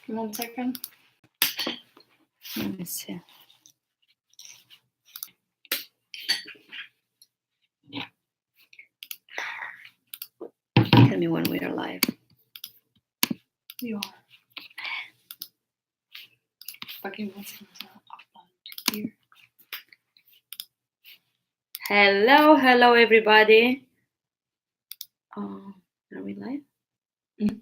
1 second. Let me see. Tell me when we are live. You are. Fucking 1 second to upload here. Hello, everybody. Are we live? Mm-hmm.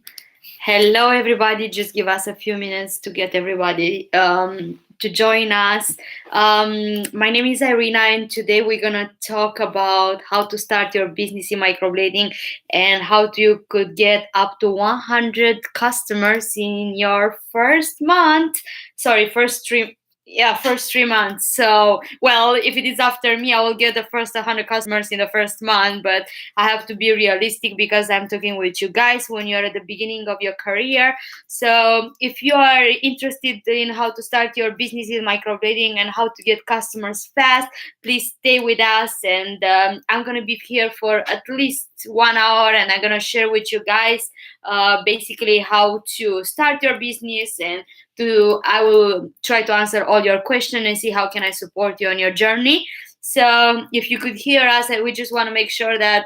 Hello, everybody. Just give us a few minutes to get everybody to join us. My name is Irina, and today we're gonna talk about how to start your business in microblading and how you could get up to 100 customers in your first 3 months. So, well, if it is after me, I will get the first 100 customers in the first month, but I have to be realistic because I'm talking with you guys when you're at the beginning of your career. So if you are interested in how to start your business in microblading and how to get customers fast, please stay with us. And I'm going to be here for at least 1 hour, and I'm going to share with you guys basically how to start your business, and I will try to answer all your questions and see how can I support you on your journey. So if you could hear us, and we just want to make sure that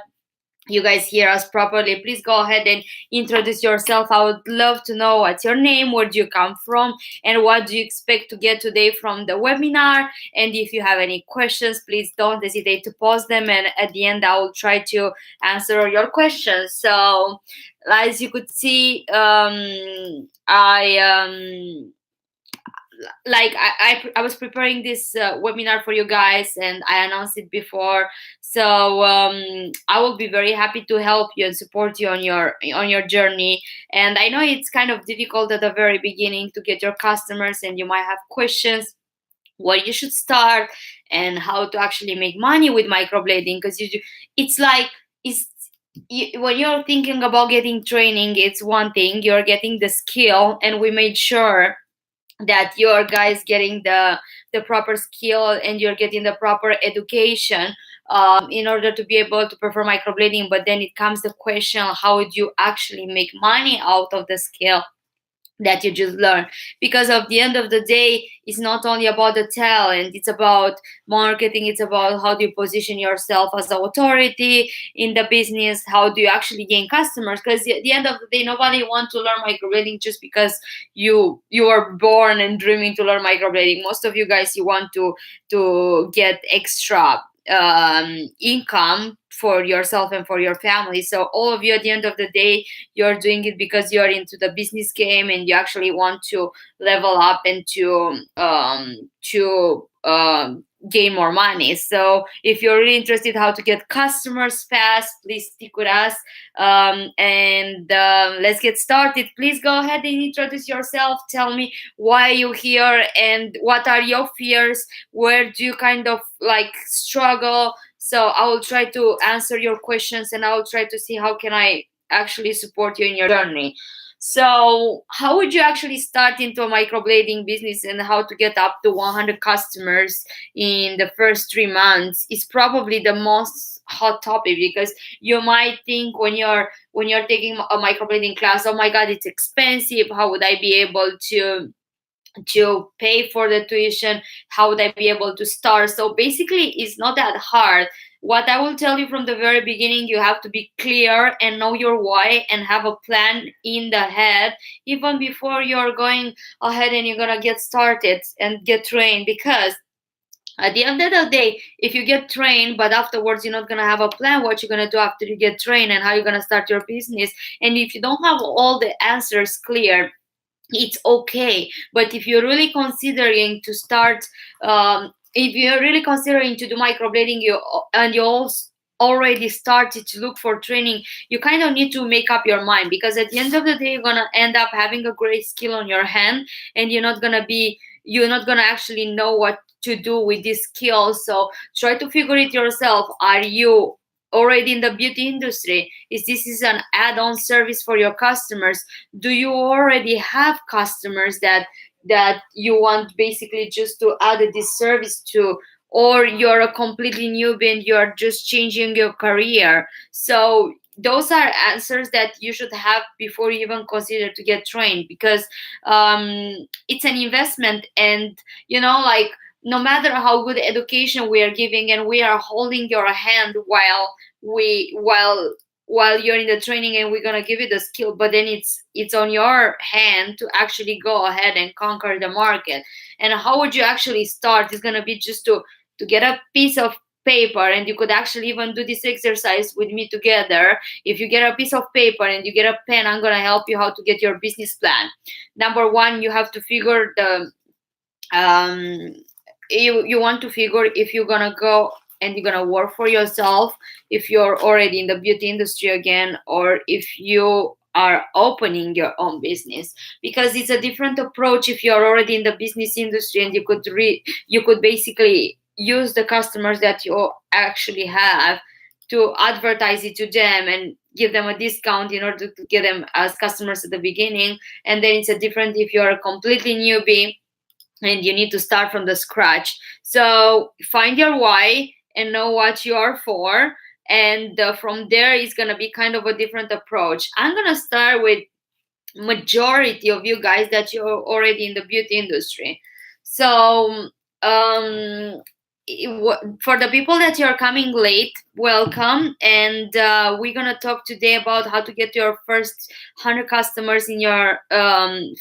you guys hear us properly, please go ahead and introduce yourself. I would love to know what's your name, where do you come from, and what do you expect to get today from the webinar. And if you have any questions, please don't hesitate to post them, and at the end I will try to answer your questions. So as you could see, I was preparing this webinar for you guys, and I announced it before. So I will be very happy to help you and support you on your journey. And I know it's kind of difficult at the very beginning to get your customers, and you might have questions where you should start and how to actually make money with microblading, because when you're thinking about getting training, it's one thing, you're getting the skill, and we made sure that your guys getting the proper skill and you're getting the proper education in order to be able to perform microblading. But then it comes the question, how would you actually make money out of the skill that you just learned? Because at the end of the day, it's not only about the talent, it's about marketing, it's about how do you position yourself as the authority in the business, how do you actually gain customers. Because at the end of the day, nobody wants to learn microblading just because you are born and dreaming to learn microblading. Most of you guys, you want to get extra income for yourself and for your family. So all of you, at the end of the day, you're doing it because you're into the business game and you actually want to level up and to gain more money. So if you're really interested how to get customers fast, please stick with us, and let's get started. Please go ahead and introduce yourself. Tell me why you're here and what are your fears, where do you kind of like struggle. So I will try to answer your questions, and I will try to see how can I actually support you in your journey. So how would you actually start into a microblading business, and how to get up to 100 customers in the first 3 months is probably the most hot topic, because you might think when you're taking a microblading class, oh my god, it's expensive, how would I be able to pay for the tuition, how would I be able to start? So basically it's not that hard. What I will tell you from the very beginning, you have to be clear and know your why and have a plan in the head even before you're going ahead and you're gonna get started and get trained. Because at the end of the day, if you get trained but afterwards you're not going to have a plan what you're going to do after you get trained and how you're going to start your business, and if you don't have all the answers clear, it's okay. But if you're really considering to start, if you're really considering to do microblading, you also already started to look for training, you kind of need to make up your mind, because at the end of the day you're gonna end up having a great skill on your hand, and you're not gonna actually know what to do with this skill. So try to figure it yourself. Are you already in the beauty industry? Is this an add-on service for your customers? Do you already have customers that you want basically just to add this service to, or you're a completely newbie and you're just changing your career? So those are answers that you should have before you even consider to get trained, because it's an investment. And like, no matter how good education we are giving, and we are holding your hand while you're in the training, and we're gonna give you the skill, but then it's on your hand to actually go ahead and conquer the market. And how would you actually start? It's gonna be just to get a piece of paper, and you could actually even do this exercise with me together. If you get a piece of paper and you get a pen, I'm gonna help you how to get your business plan. Number one, you have to figure the you want to figure if you're gonna go and you're gonna work for yourself, if you're already in the beauty industry again, or if you are opening your own business. Because it's a different approach if you're already in the business industry, and you could basically use the customers that you actually have to advertise it to them and give them a discount in order to get them as customers at the beginning. And then it's a different if you're a completely newbie and you need to start from the scratch. So find your why and know what you are for, and from there is going to be kind of a different approach. I'm going to start with majority of you guys that you're already in the beauty industry. So for the people that you're coming late, welcome. And we're gonna talk today about how to get your first 100 customers in your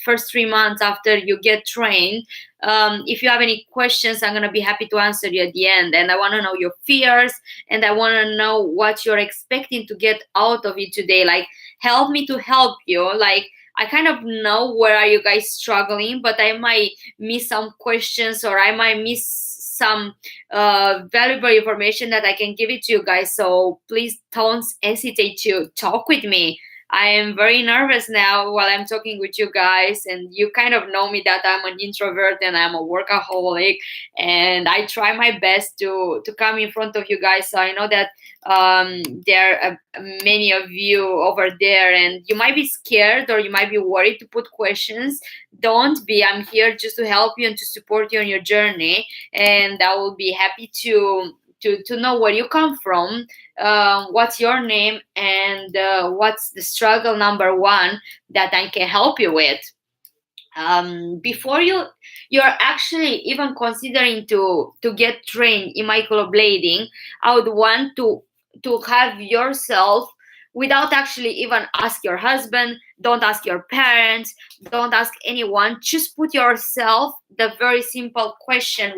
first 3 months after you get trained. If you have any questions, I'm gonna be happy to answer you at the end. And I want to know your fears, and I want to know what you're expecting to get out of it today. Like, help me to help you. Like, I kind of know where are you guys struggling, but I might miss some questions, or I might miss some valuable information that I can give it to you guys. So please don't hesitate to talk with me. I am very nervous now while I'm talking with you guys, and you kind of know me that I'm an introvert and I'm a workaholic, and I try my best to come in front of you guys. So I know that there are many of you over there, and you might be scared or you might be worried to put questions. Don't be. I'm here just to help you and to support you on your journey, and I will be happy to know where you come from, what's your name, and what's the struggle number one that I can help you with. Before you're actually even considering to get trained in microblading, I would want to have yourself, without actually even ask your husband, don't ask your parents, don't ask anyone, just put yourself the very simple question: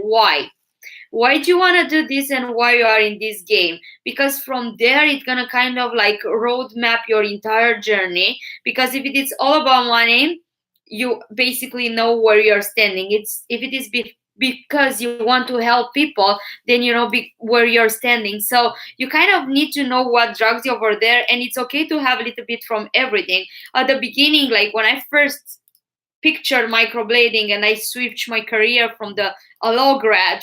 why do you want to do this, and why you are in this game? Because from there it's gonna kind of like roadmap your entire journey. Because if it is all about money, you basically know where you're standing. It's if it is because you want to help people, then you know where you're standing. So you kind of need to know what drags you over there, and it's okay to have a little bit from everything. At the beginning, like when I first pictured microblading and I switched my career from the a law grad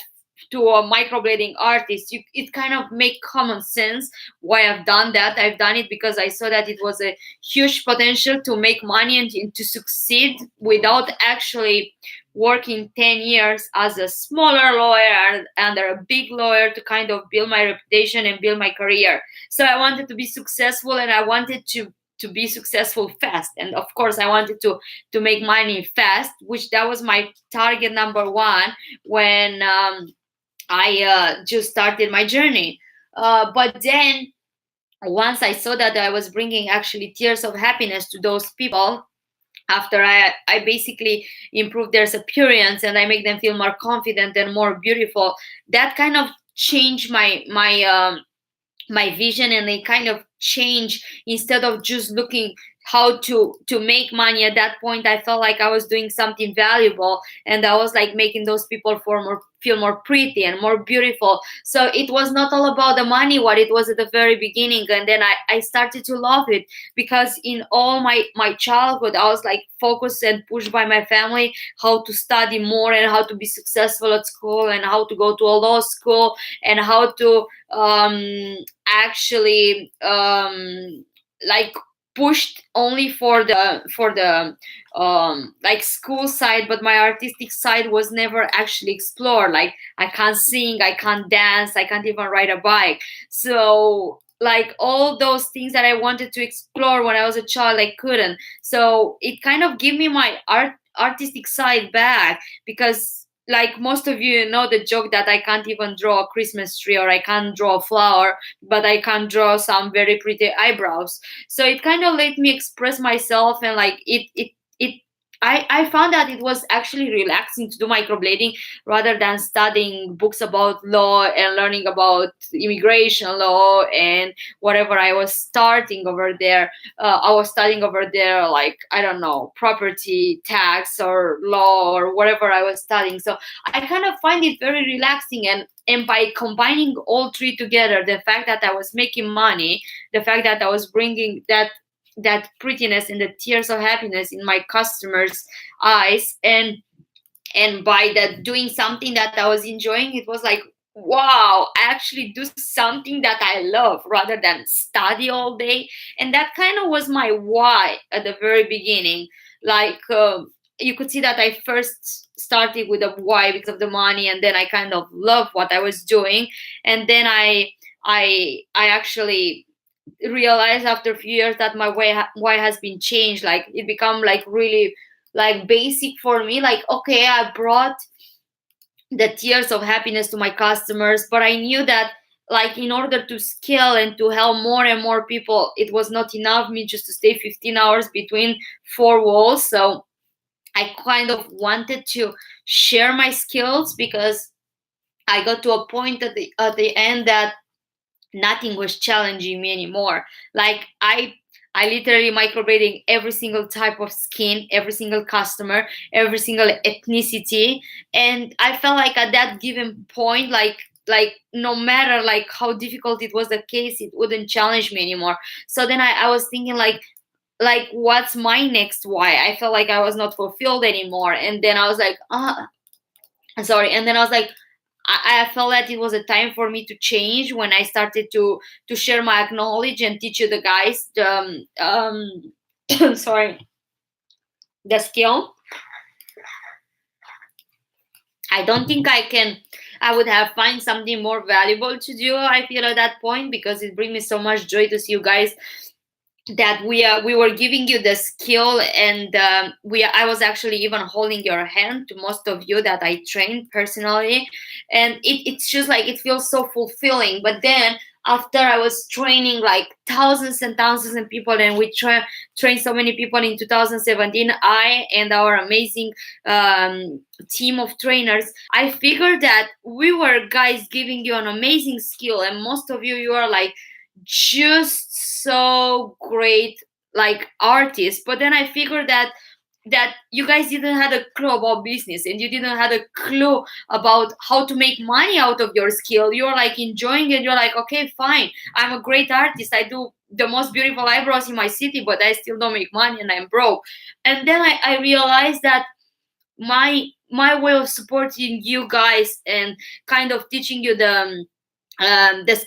to a microblading artist, it kind of make common sense why I've done that. I've done it because I saw that it was a huge potential to make money and to succeed without actually working 10 years as a smaller lawyer under a big lawyer to kind of build my reputation and build my career. So I wanted to be successful, and I wanted to be successful fast, and of course I wanted to make money fast, which that was my target number one when I just started my journey. But then once I saw that I was bringing actually tears of happiness to those people, after I basically improved their appearance and I make them feel more confident and more beautiful, that kind of changed my vision, and they kind of change. Instead of just looking how to make money, at that point I felt like I was doing something valuable, and I was like making those people feel more pretty and more beautiful. So it was not all about the money, what it was at the very beginning. And then I started to love it, because in all my childhood I was like focused and pushed by my family how to study more and how to be successful at school and how to go to a law school and how to actually like pushed only for the like school side, but my artistic side was never actually explored. Like, I can't sing, I can't dance, I can't even ride a bike. So like all those things that I wanted to explore when I was a child, I couldn't. So it kind of gave me my artistic side back, because like most of you know the joke that I can't even draw a Christmas tree, or I can't draw a flower, but I can draw some very pretty eyebrows. So it kind of let me express myself, and like I found that it was actually relaxing to do microblading rather than studying books about law and learning about immigration law and whatever I was starting over there. I was studying over there, like, I don't know, property tax or law or whatever I was studying. So I kind of find it very relaxing, and by combining all three together, the fact that I was making money, the fact that I was bringing that prettiness and the tears of happiness in my customers' eyes, and by that doing something that I was enjoying, it was like, wow, I actually do something that I love rather than study all day. And that kind of was my why at the very beginning. Like, you could see that I first started with a why because of the money, and then I kind of loved what I was doing, and then I actually realized after a few years that my why has been changed. Like, it become like really like basic for me. Like, okay, I brought the tears of happiness to my customers, but I knew that, like, in order to scale and to help more and more people, it was not enough me just to stay 15 hours between four walls. So I kind of wanted to share my skills, because I got to a point at the end that nothing was challenging me anymore. Like, I literally microblading every single type of skin, every single customer, every single ethnicity. And I felt like at that given point, like no matter like how difficult it was the case, it wouldn't challenge me anymore. So then I was thinking like what's my next why? I felt like I was not fulfilled anymore. And then I was like, sorry. And then I was like, I felt that it was a time for me to change when I started to share my knowledge and teach you the guys sorry, the skill. I don't think I would have find something more valuable to do, I feel, at that point, because it brings me so much joy to see you guys that we were giving you the skill, and I was actually even holding your hand to most of you that I trained personally, and it's just like it feels so fulfilling. But then after I was training like thousands and thousands of people, and we trained so many people in 2017, I and our amazing team of trainers, I figured that we were guys giving you an amazing skill, and most of you are like just so great, like artists. But then I figured that you guys didn't have a clue about business, and you didn't have a clue about how to make money out of your skill. You're like enjoying it. You're like, okay, fine, I'm a great artist, I do the most beautiful eyebrows in my city, but I still don't make money and I'm broke. And then I realized that my way of supporting you guys and kind of teaching you the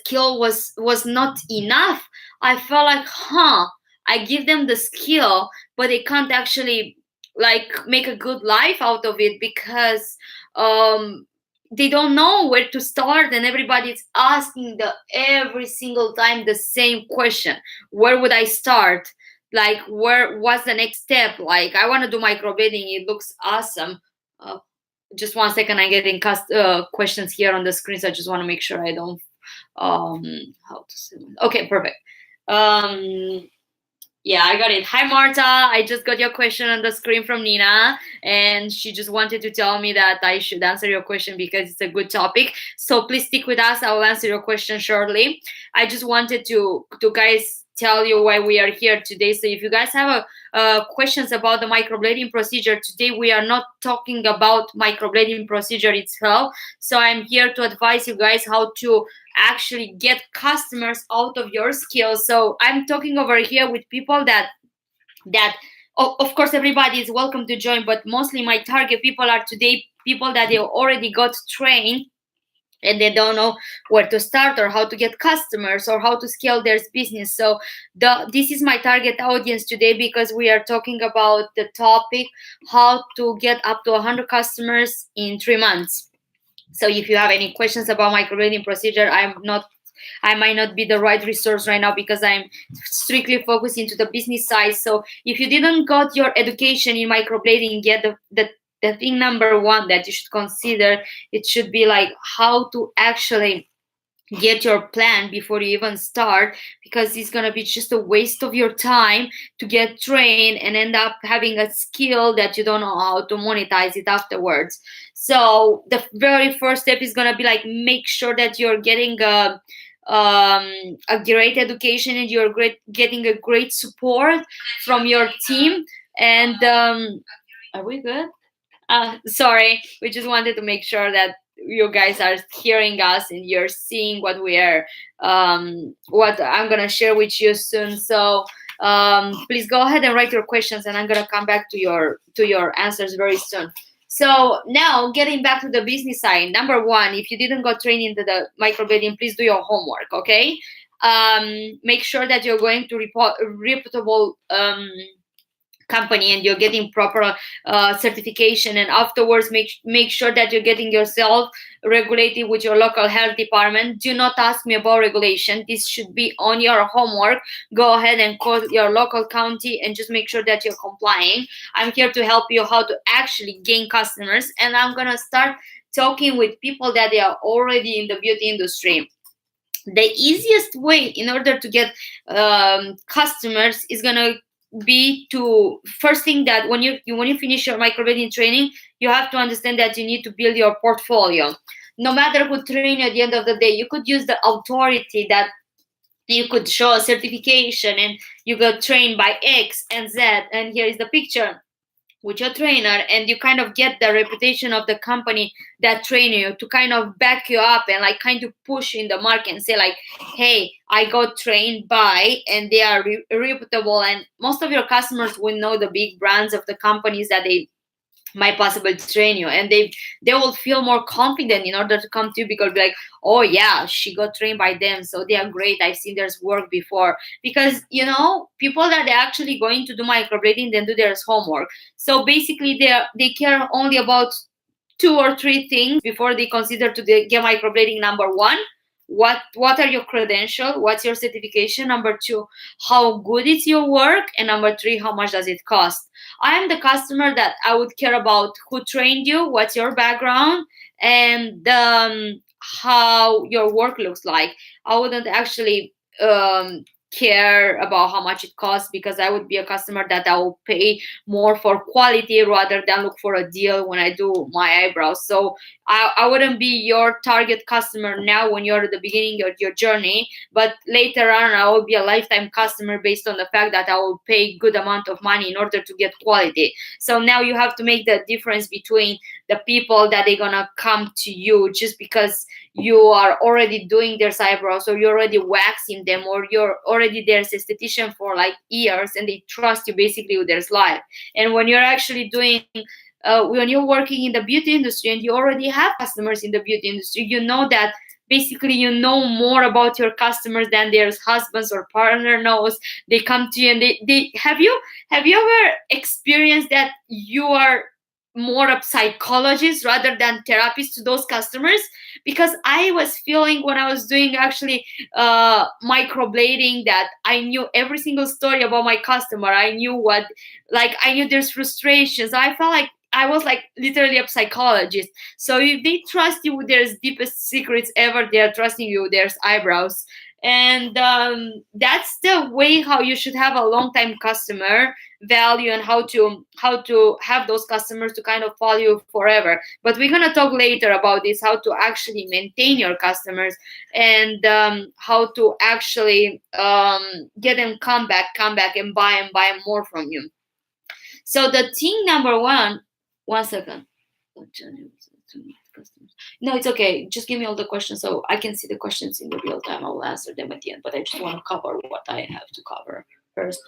skill was not enough. I felt like, I give them the skill, but they can't actually like make a good life out of it, because they don't know where to start, and everybody's asking every single time the same question: where would I start? Like, what's the next step? Like, I want to do microblading, it looks awesome. Just 1 second, I'm getting questions here on the screen, so I just want to make sure I don't how to say it. Okay, perfect. Yeah, I got it. Hi Marta, I just got your question on the screen from Nina, and she just wanted to tell me that I should answer your question because it's a good topic. So please stick with us, I will answer your question shortly. I just wanted to guys tell you why we are here today. So if you guys have questions about the microblading procedure, today we are not talking about microblading procedure itself. So I'm here to advise you guys how to actually get customers out of your skills. So I'm talking over here with people that of course everybody is welcome to join, but mostly my target people are today people that they already got trained and they don't know where to start or how to get customers or how to scale their business. So this is my target audience today, because we are talking about the topic how to get up to 100 customers in 3 months. So if you have any questions about microblading procedure, I'm not I might not be the right resource right now because I'm strictly focused into the business side. So if you didn't got your education in microblading yet, the thing number one that you should consider, it should be like how to actually get your plan before you even start, because it's going to be just a waste of your time to get trained and end up having a skill that you don't know how to monetize it afterwards. So the very first step is going to be like, make sure that you're getting a great education and you're getting a great support from your team. And are we good? Sorry, we just wanted to make sure that you guys are hearing us and you're seeing what what I'm gonna share with you soon. So please go ahead and write your questions, and I'm gonna come back to your answers very soon. So now, getting back to the business side, number one, if you didn't go training into the microblading, please do your homework. Okay, make sure that you're going to reputable company and you're getting proper certification, and afterwards make sure that you're getting yourself regulated with your local health department. Do not ask me about regulation. This should be on your homework. Go ahead and call your local county and just make sure that you're complying. I'm here to help you how to actually gain customers, and I'm gonna start talking with people that they are already in the beauty industry. The easiest way in order to get customers is gonna be to, first thing, that when you finish your microblading training, you have to understand that you need to build your portfolio. No matter who train you, at the end of the day, you could use the authority that you could show a certification and you got trained by X and Z, and here is the picture with your trainer, and you kind of get the reputation of the company that train you to kind of back you up and like kind of push in the market and say like, hey, I got trained by, and they are reputable, and most of your customers will know the big brands of the companies that they might possibly train you, and they will feel more confident in order to come to you, because be like, oh yeah, she got trained by them, so they are great, I've seen their work before. Because people that are actually going to do microblading then do their homework. So basically they care only about 2 or 3 things before they consider to get microblading. Number one, what are your credentials, what's your certification. Number 2, how good is your work. And number 3, how much does it cost. I am the customer that I would care about who trained you, what's your background, and how your work looks like. I wouldn't actually care about how much it costs, because I would be a customer that I will pay more for quality rather than look for a deal when I do my eyebrows. So I wouldn't be your target customer now when you're at the beginning of your journey, but later on I will be a lifetime customer based on the fact that I will pay good amount of money in order to get quality. So now you have to make the difference between the people that they're gonna come to you just because you are already doing their eyebrows, or you're already waxing them, or you're already their esthetician for like years and they trust you basically with their life. And when you're actually doing when you're working in the beauty industry and you already have customers in the beauty industry, you know that basically you know more about your customers than their husbands or partner knows. They come to you and they have you ever experienced that you are more of psychologist rather than therapist to those customers? Because I was feeling when I was doing actually microblading that I knew every single story about my customer. I knew I knew there's frustrations. I felt like I was like literally a psychologist. So if they trust you with their deepest secrets ever, they are trusting you with their eyebrows. And that's the way how you should have a long time customer value, and how to have those customers to kind of follow you forever. But we're going to talk later about this, how to actually maintain your customers, and how to actually get them come back and buy more from you. So the thing number one second. No, it's okay. Just give me all the questions so I can see the questions in the real time. I will answer them at the end, but I just want to cover what I have to cover first.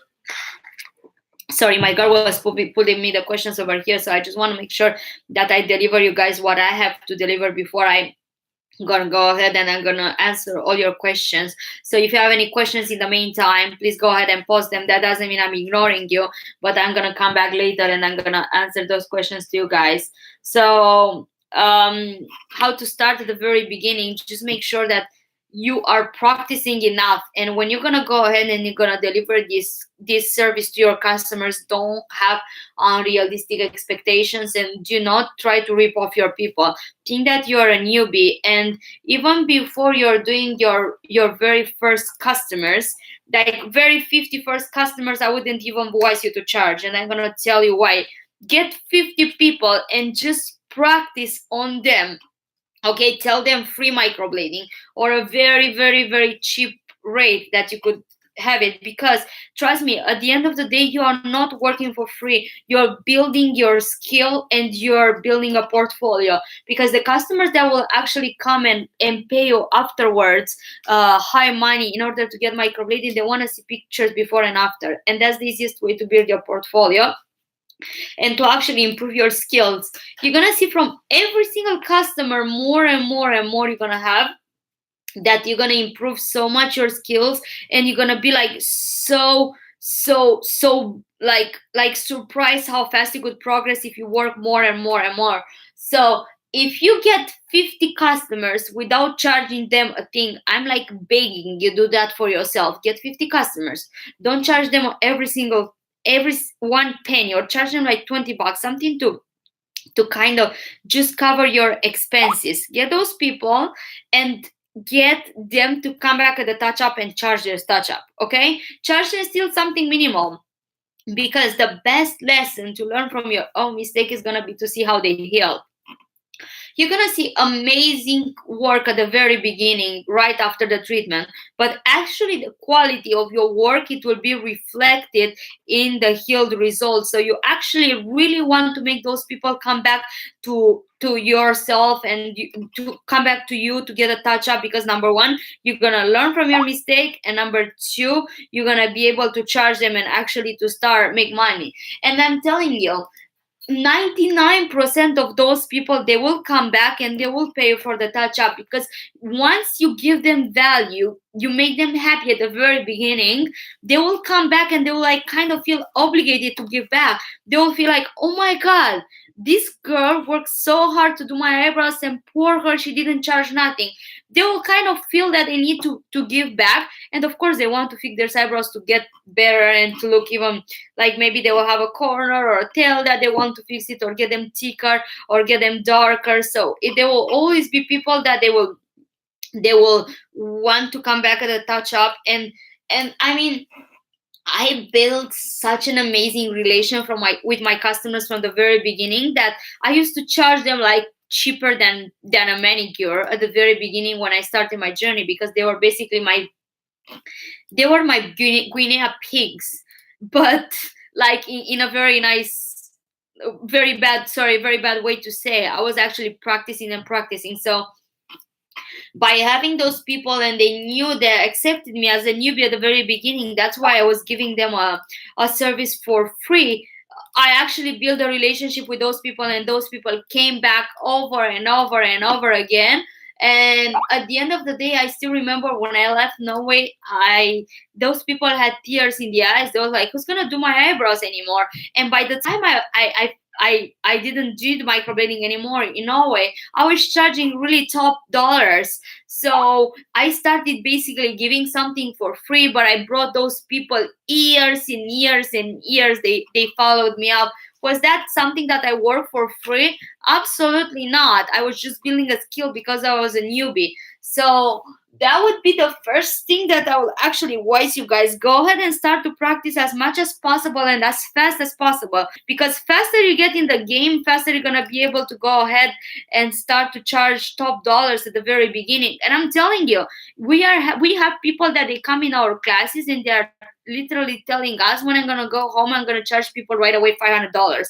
Sorry, my girl was putting me the questions over here, so I just want to make sure that I deliver you guys what I have to deliver before I'm gonna go ahead and I'm gonna answer all your questions. So if you have any questions in the meantime, please go ahead and post them. That doesn't mean I'm ignoring you, but I'm gonna come back later and I'm gonna answer those questions to you guys. So how to start at the very beginning, just make sure that you are practicing enough. And when you're gonna go ahead and you're gonna deliver this service to your customers, don't have unrealistic expectations, and do not try to rip off your people. Think that you're a newbie, and even before you're doing your very first customers, like very 50 first customers, I wouldn't even advise you to charge, and I'm gonna tell you why. Get 50 people and just practice on them. Okay, tell them free microblading or a very, very, very cheap rate that you could have it, because trust me, at the end of the day, you are not working for free. You're building your skill and you're building a portfolio, because the customers that will actually come and pay you afterwards high money in order to get microblading, they want to see pictures before and after, and that's the easiest way to build your portfolio and to actually improve your skills. You're gonna see from every single customer more and more and more you're gonna have, that you're gonna improve so much your skills, and you're gonna be like so like surprised how fast you could progress if you work more and more and more. So if you get 50 customers without charging them a thing, I'm like begging you, do that for yourself. Get 50 customers, don't charge them every one penny, or charge them like $20, something to kind of just cover your expenses. Get those people and get them to come back at the touch up and charge their touch up. Okay, charge them still something minimal, because the best lesson to learn from your own mistake is going to be to see how they heal. You're gonna see amazing work at the very beginning, right after the treatment, but actually the quality of your work, it will be reflected in the healed results. So you actually really want to make those people come back to yourself, and to come back to you to get a touch up, because number one, you're gonna learn from your mistake, and number two, you're gonna be able to charge them and actually to start make money. And I'm telling you, 99% of those people, they will come back and they will pay you for the touch up, because once you give them value, you make them happy at the very beginning, they will come back and they will like kind of feel obligated to give back. They will feel like, oh my god, this girl worked so hard to do my eyebrows, and poor her, she didn't charge nothing. They will kind of feel that they need to give back, and of course they want to fix their eyebrows to get better and to look even like maybe they will have a corner or a tail that they want to fix it, or get them thicker or get them darker. So there will always be people that they will want to come back at a touch up. And I mean, I built such an amazing relation with my customers from the very beginning, that I used to charge them like cheaper than a manicure at the very beginning when I started my journey, because they were basically my Guinea pigs, but like in a very nice, very bad way to say. I was actually practicing and practicing. So by having those people, and they knew, they accepted me as a newbie at the very beginning, that's why I was giving them a service for free. I actually built a relationship with those people, and those people came back over and over and over again. And at the end of the day, I still remember when I left Norway, those people had tears in the eyes. They were like, who's gonna do my eyebrows anymore? And by the time I didn't do the microblading anymore in Norway, I was charging really top dollars. So I started basically giving something for free, but I brought those people years and years and years. They followed me up. Was that something that I worked for free? Absolutely not. I was just building a skill because I was a newbie. So that would be the first thing that I will actually advise you guys. Go ahead and start to practice as much as possible and as fast as possible, because faster you get in the game, faster you're gonna be able to go ahead and start to charge top dollars at the very beginning. And I'm telling you, we have people that they come in our classes and they're literally telling us, when I'm gonna go home, I'm gonna charge people right away $500.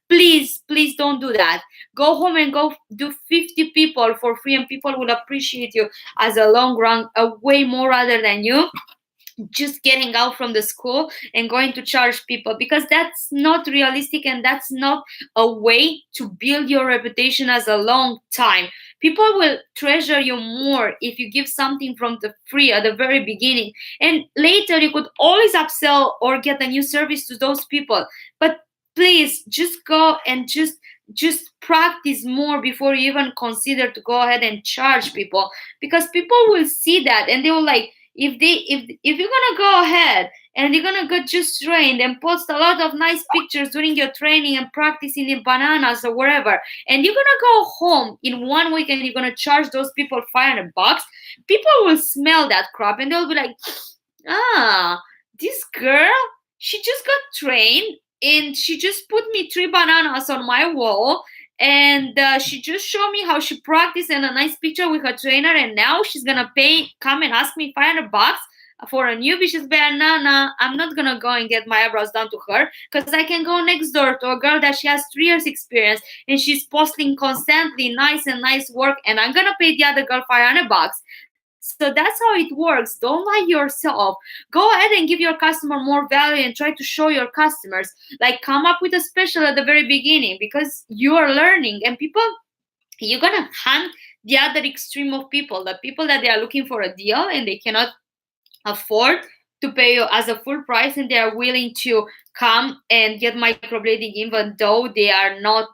Please don't do that. Go home and go do 50 people for free, and people will appreciate you as a long run way more rather than you just getting out from the school and going to charge people, because that's not realistic, and that's not a way to build your reputation as a long time. People will treasure you more if you give something from the free at the very beginning, and later you could always upsell or get a new service to those people. But please just go and just practice more before you even consider to go ahead and charge people, because people will see that and they will like, if you're gonna go ahead and you're gonna get just trained and post a lot of nice pictures during your training and practicing in bananas or wherever, and you're gonna go home in 1 week and you're gonna charge those people $500, people will smell that crap and they'll be like, ah, this girl, she just got trained and she just put me 3 bananas on my wall, and she just showed me how she practiced and a nice picture with her trainer, and now she's gonna come and ask me $500 for a newbie. She's banana. I'm not gonna go and get my eyebrows done to her, because I can go next door to a girl that she has 3 years experience and she's posting constantly nice work, and I'm gonna pay the other girl $500. So that's how it works. Don't lie yourself. Go ahead and give your customer more value and try to show your customers. Like, come up with a special at the very beginning, because you are learning, and people, you're gonna hunt the other extreme of people, the people that they are looking for a deal and they cannot afford to pay you as a full price, and they are willing to come and get microblading even though they are not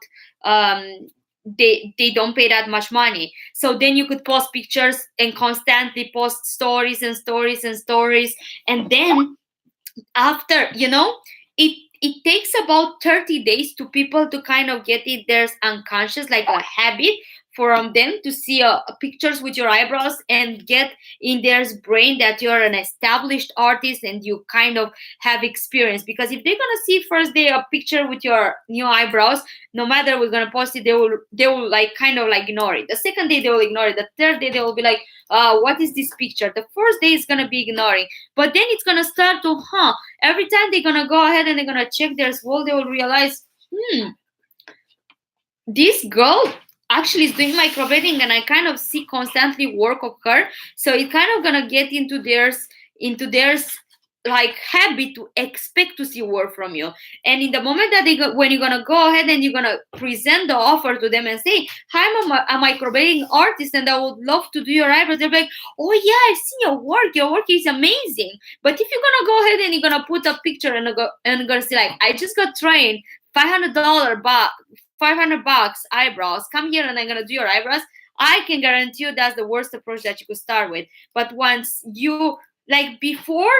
they don't pay that much money. So then you could post pictures and constantly post stories and stories and stories, and then after, it takes about 30 days to people to kind of get it there's unconscious, like a habit for them to see pictures with your eyebrows and get in their brain that you're an established artist and you kind of have experience. Because if they're gonna see first day a picture with your new eyebrows, no matter we're gonna post it, they will like kind of like ignore it. The second day they will ignore it. The third day they will be like, what is this picture? The first day is gonna be ignoring, but then it's gonna start to every time they're gonna go ahead and they're gonna check their wall, they will realize, this girl actually is doing microblading and I kind of see constantly work of her. So it kind of gonna get into theirs like habit to expect to see work from you. And in the moment that when you're gonna go ahead and you're gonna present the offer to them and say, hi, I'm a microblading artist and I would love to do your eyebrows, they're like, oh yeah, I've seen your work is amazing. But if you're gonna go ahead and you're gonna put a picture and you're gonna say like, I just got trained, $500 eyebrows, come here and I'm gonna do your eyebrows, I can guarantee you that's the worst approach that you could start with. But once you, like, before,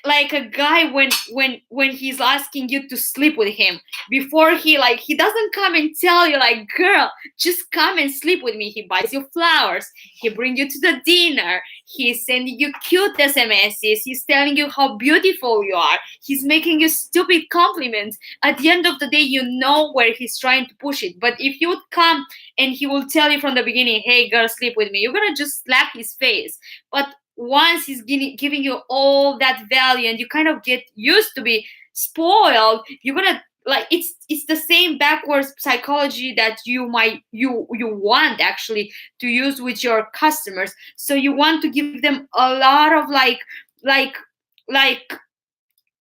like a guy when he's asking you to sleep with him, before he doesn't come and tell you like, girl, just come and sleep with me, he buys you flowers, he brings you to the dinner, he's sending you cute SMSs, he's telling you how beautiful you are, he's making you stupid compliments. At the end of the day, you know where he's trying to push it. But if you would come and he will tell you from the beginning, hey girl, sleep with me, you're gonna just slap his face. But once he's giving you all that value and you kind of get used to be spoiled, you're gonna like, it's the same backwards psychology that you want actually to use with your customers. So you want to give them a lot of like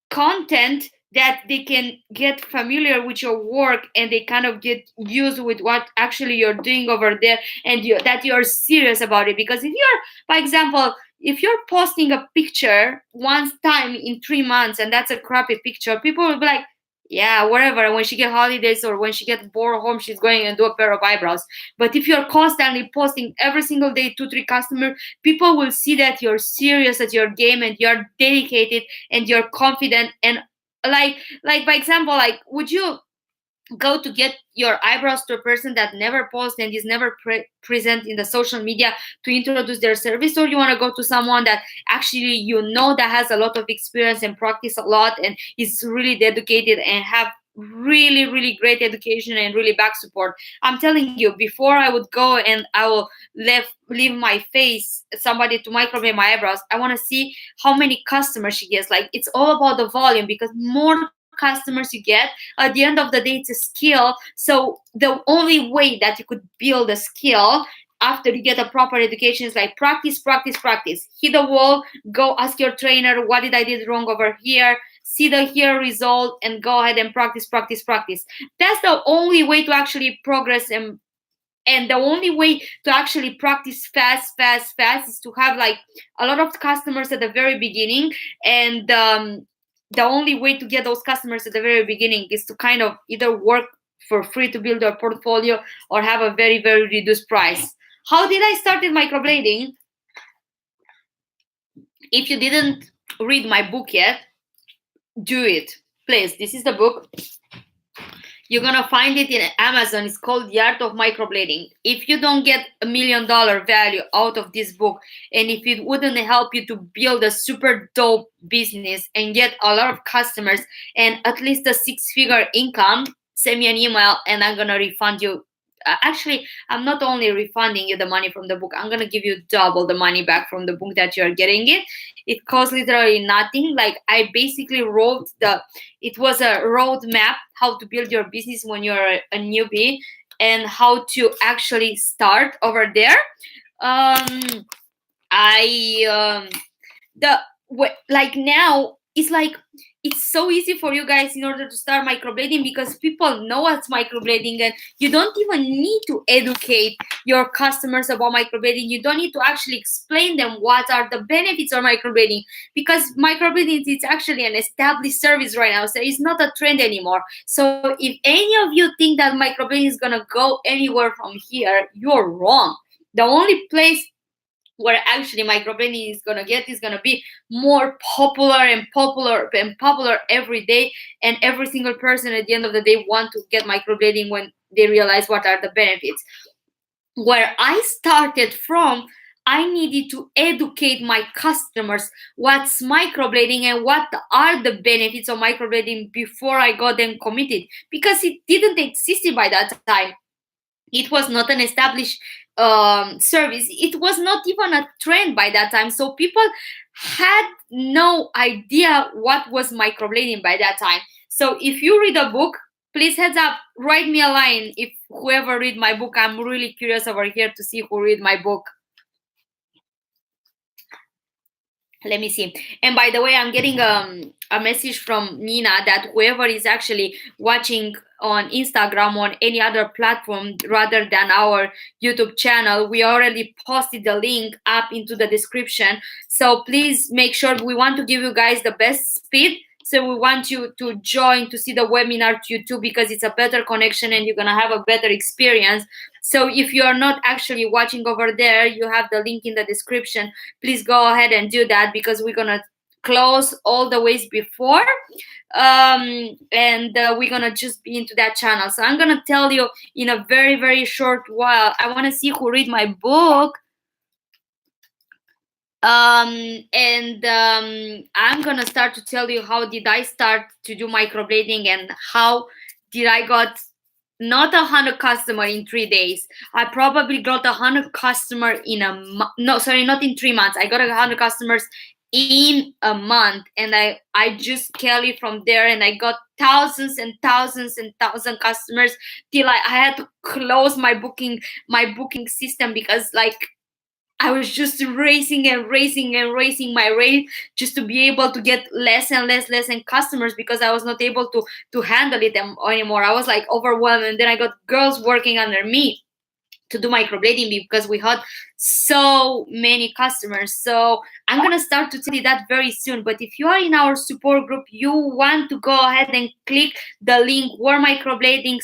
content that they can get familiar with your work and they kind of get used with what actually you're doing over there, and that you're serious about it. Because if you're, for example, if you're posting a picture one time in 3 months and that's a crappy picture, people will be like, yeah, whatever. And when she get holidays or when she gets bored home, she's going and do a pair of eyebrows. But if you're constantly posting every single day 2-3 customers, people will see that you're serious at your game and you're dedicated and you're confident. And like by example, like, would you go to get your eyebrows to a person that never posts and is never present in the social media to introduce their service, or you want to go to someone that actually that has a lot of experience and practice a lot and is really dedicated and have really, really great education and really back support? I'm telling you, before I would go and I will leave my face somebody to microblade my eyebrows, I want to see how many customers she gets. Like, it's all about the volume, because more customers you get, at the end of the day, it's a skill. So the only way that you could build a skill after you get a proper education is like practice, hit the wall, go ask your trainer, what did I did wrong over here, see the here result, and go ahead and practice. That's the only way to actually progress. And the only way to actually practice fast is to have like a lot of customers at the very beginning. And the only way to get those customers at the very beginning is to kind of either work for free to build your portfolio or have a very, very reduced price. How did I start in microblading? If you didn't read my book yet, do it. Please, this is the book. You're gonna find it in Amazon. It's called The Art of Microblading. If you don't get $1 million value out of this book, and if it wouldn't help you to build a super dope business and get a lot of customers and at least a 6-figure income, send me an email and I'm gonna refund you. Actually, I'm not only refunding you the money from the book, I'm gonna give you double the money back from the book that you're getting it. It costs literally nothing. Like, I basically wrote it was a roadmap how to build your business when you're a newbie and how to actually start over there. Now it's so easy for you guys in order to start microblading because people know what's microblading, and you don't even need to educate your customers about microblading. You don't need to actually explain them what are the benefits of microblading, because microblading is actually an established service right now, so it's not a trend anymore. So if any of you think that microblading is gonna go anywhere from here, you're wrong. The only place where actually microblading is gonna be more popular and popular and popular every day, and every single person at the end of the day want to get microblading when they realize what are the benefits. Where I started from, I needed to educate my customers what's microblading and what are the benefits of microblading before I got them committed, because it didn't exist by that time. It was not an established service. It was not even a trend by that time. So people had no idea what was microblading by that time. So if you read a book, please heads up, write me a line. If whoever read my book, I'm really curious over here to see who read my book. Let me see. And by the way, I'm getting a message from Nina that whoever is actually watching on Instagram or any other platform rather than our YouTube channel, we already posted the link up into the description. So please make sure, we want to give you guys the best speed. So we want you to join to see the webinar to YouTube, because it's a better connection and you're gonna have a better experience. So if you are not actually watching over there, you have the link in the description. Please go ahead and do that, because we're gonna close all the ways before, and we're gonna just be into that channel. So I'm gonna tell you in a very, very short while. I want to see who read my book. I'm gonna start to tell you how did I start to do microblading and how did I got not 100 customer in 3 days. I probably got 100 customer in not in 3 months. I got 100 customers in a month, and I just scaled it from there, and I got thousands and thousands and thousand customers till I had to close my booking system, because like I was just raising and raising and raising my rate just to be able to get less and less customers, because I was not able to handle it anymore. I was like overwhelmed, and then I got girls working under me to do microblading because we had so many customers. So I'm gonna start to tell you that very soon. But if you are in our support group, you want to go ahead and click the link War Microblading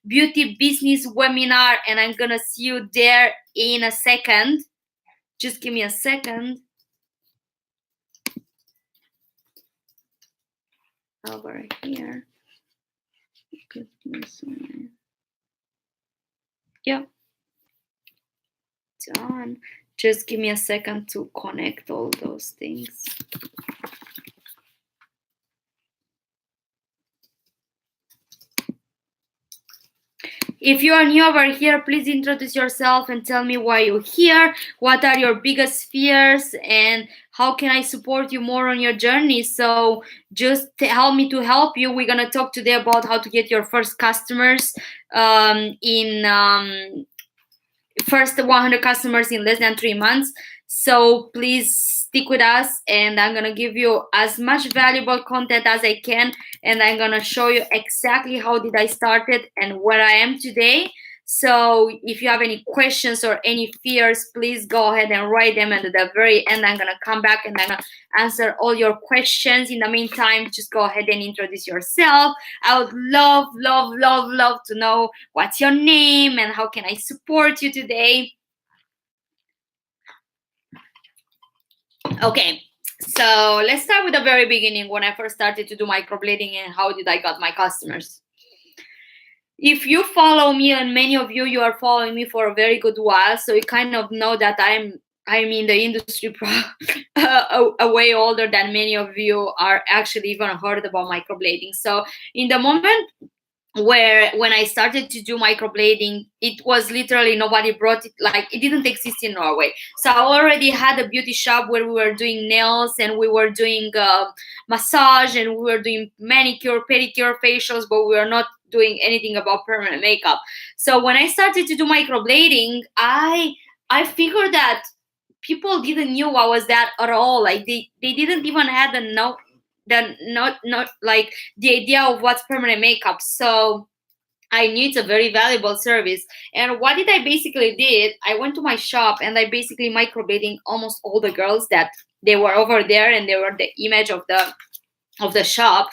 /beauty business webinar, and I'm gonna see you there in a second. Just give me a second. Over here. Yeah. Done. Just give me a second to connect all those things. If you are new over here, please introduce yourself and tell me why you're here, what are your biggest fears, and how can I support you more on your journey. So just help me to help you. We're gonna talk today about how to get your first customers first 100 customers in less than 3 months. So please stick with us, and I'm gonna give you as much valuable content as I can, and I'm gonna show you exactly how did I start it and where I am today. So if you have any questions or any fears, please go ahead and write them, and at the very end I'm gonna come back and I'm gonna answer all your questions. In the meantime, just go ahead and introduce yourself. I would love to know what's your name and how can I support you today. Okay, so let's start with the very beginning, when I first started to do microblading and how did I got my customers. If you follow me, and many of you are following me for a very good while, so you kind of know that I'm in the industry a way older than many of you are actually even heard about microblading. So in the moment when I started to do microblading, it was literally nobody brought it, like it didn't exist in Norway. So I already had a beauty shop where we were doing nails and we were doing massage and we were doing manicure, pedicure, facials, but we were not doing anything about permanent makeup. So when I started to do microblading, I figured that people didn't knew what was that at all. Like they didn't even have not like the idea of what's permanent makeup. So I knew it's a very valuable service. And what did I basically did? I went to my shop and I basically microblading almost all the girls that they were over there, and they were the image of the shop.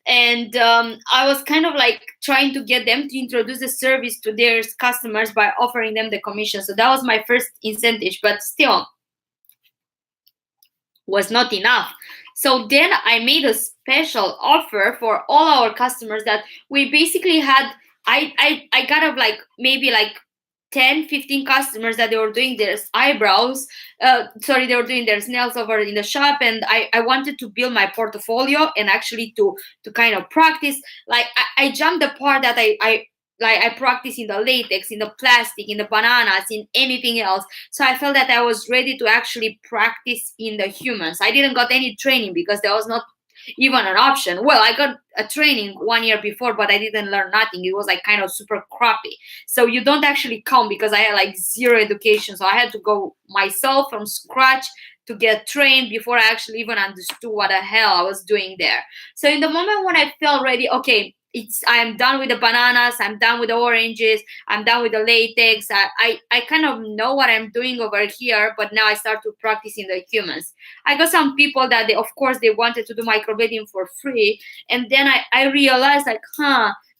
And I was kind of like trying to get them to introduce the service to their customers by offering them the commission. So that was my first incentive, but still was not enough. So then I made a special offer for all our customers that we basically had. I got up like maybe like 10-15 customers that they were doing their eyebrows, they were doing their nails over in the shop, and I wanted to build my portfolio and actually to kind of practice. Like I jumped the part that I practice in the latex, in the plastic, in the bananas, in anything else. So I felt that I was ready to actually practice in the humans. I didn't got any training because there was not even an option. Well, I got a training 1 year before, but I didn't learn nothing. It was like kind of super crappy. So you don't actually count because I had like zero education. So I had to go myself from scratch to get trained before I actually even understood what the hell I was doing there. So in the moment when I felt ready, okay, I'm done with the bananas, I'm done with the oranges, I'm done with the latex. I kind of know what I'm doing over here, but now I start to practice in the humans. I got some people that they, of course, they wanted to do microblading for free, and then I realized like,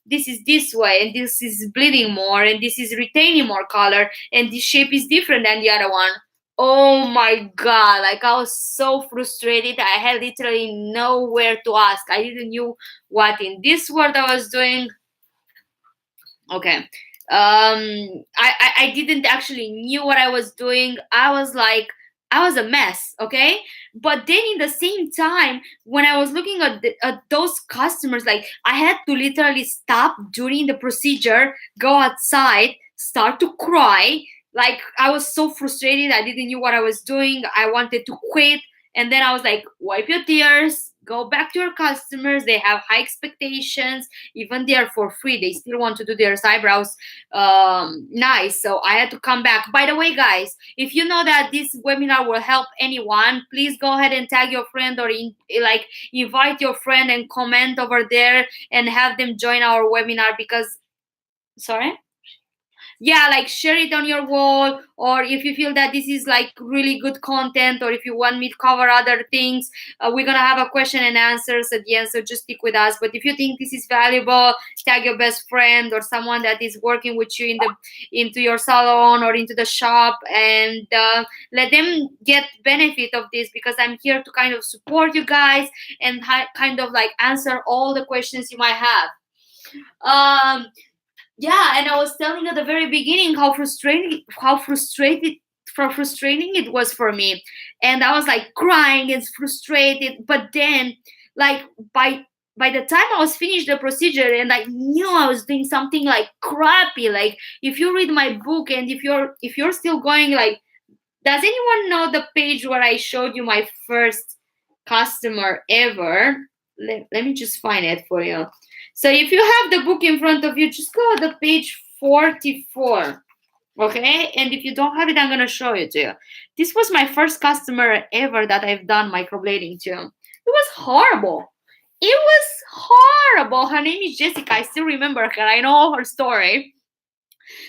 this is this way, and this is bleeding more, and this is retaining more color, and this shape is different than the other one. Oh my god, like I was so frustrated. I had literally nowhere to ask. I didn't knew what in this world I was doing. Okay. I didn't actually knew what I was doing. I was a mess, okay? But then in the same time, when I was looking at those customers, like I had to literally stop during the procedure, go outside, start to cry. Like I was so frustrated. I didn't knew what I was doing. I wanted to quit. And then I was like, wipe your tears, go back to your customers. They have high expectations. Even they're for free, they still want to do their eyebrows nice. So I had to come back. By the way, guys, if you know that this webinar will help anyone, please go ahead and tag your friend or invite your friend and comment over there and have them join our webinar. Because sorry, yeah, like share it on your wall, or if you feel that this is like really good content, or if you want me to cover other things, we're gonna have a question and answers at the end, so just stick with us. But if you think this is valuable, tag your best friend or someone that is working with you into your salon or into the shop, and let them get benefit of this, because I'm here to kind of support you guys and kind of like answer all the questions you might have. Yeah, and I was telling at the very beginning how frustrating it was for me, and I was like crying and frustrated. But then, like by the time I was finished the procedure, and I knew I was doing something like crappy. Like if you read my book, and if you're still going, like, does anyone know the page where I showed you my first customer ever? Let me just find it for you. So if you have the book in front of you, just go to page 44. Okay? And if you don't have it, I'm going to show it to you. This was my first customer ever that I've done microblading to. It was horrible. It was horrible. Her name is Jessica. I still remember her. I know her story.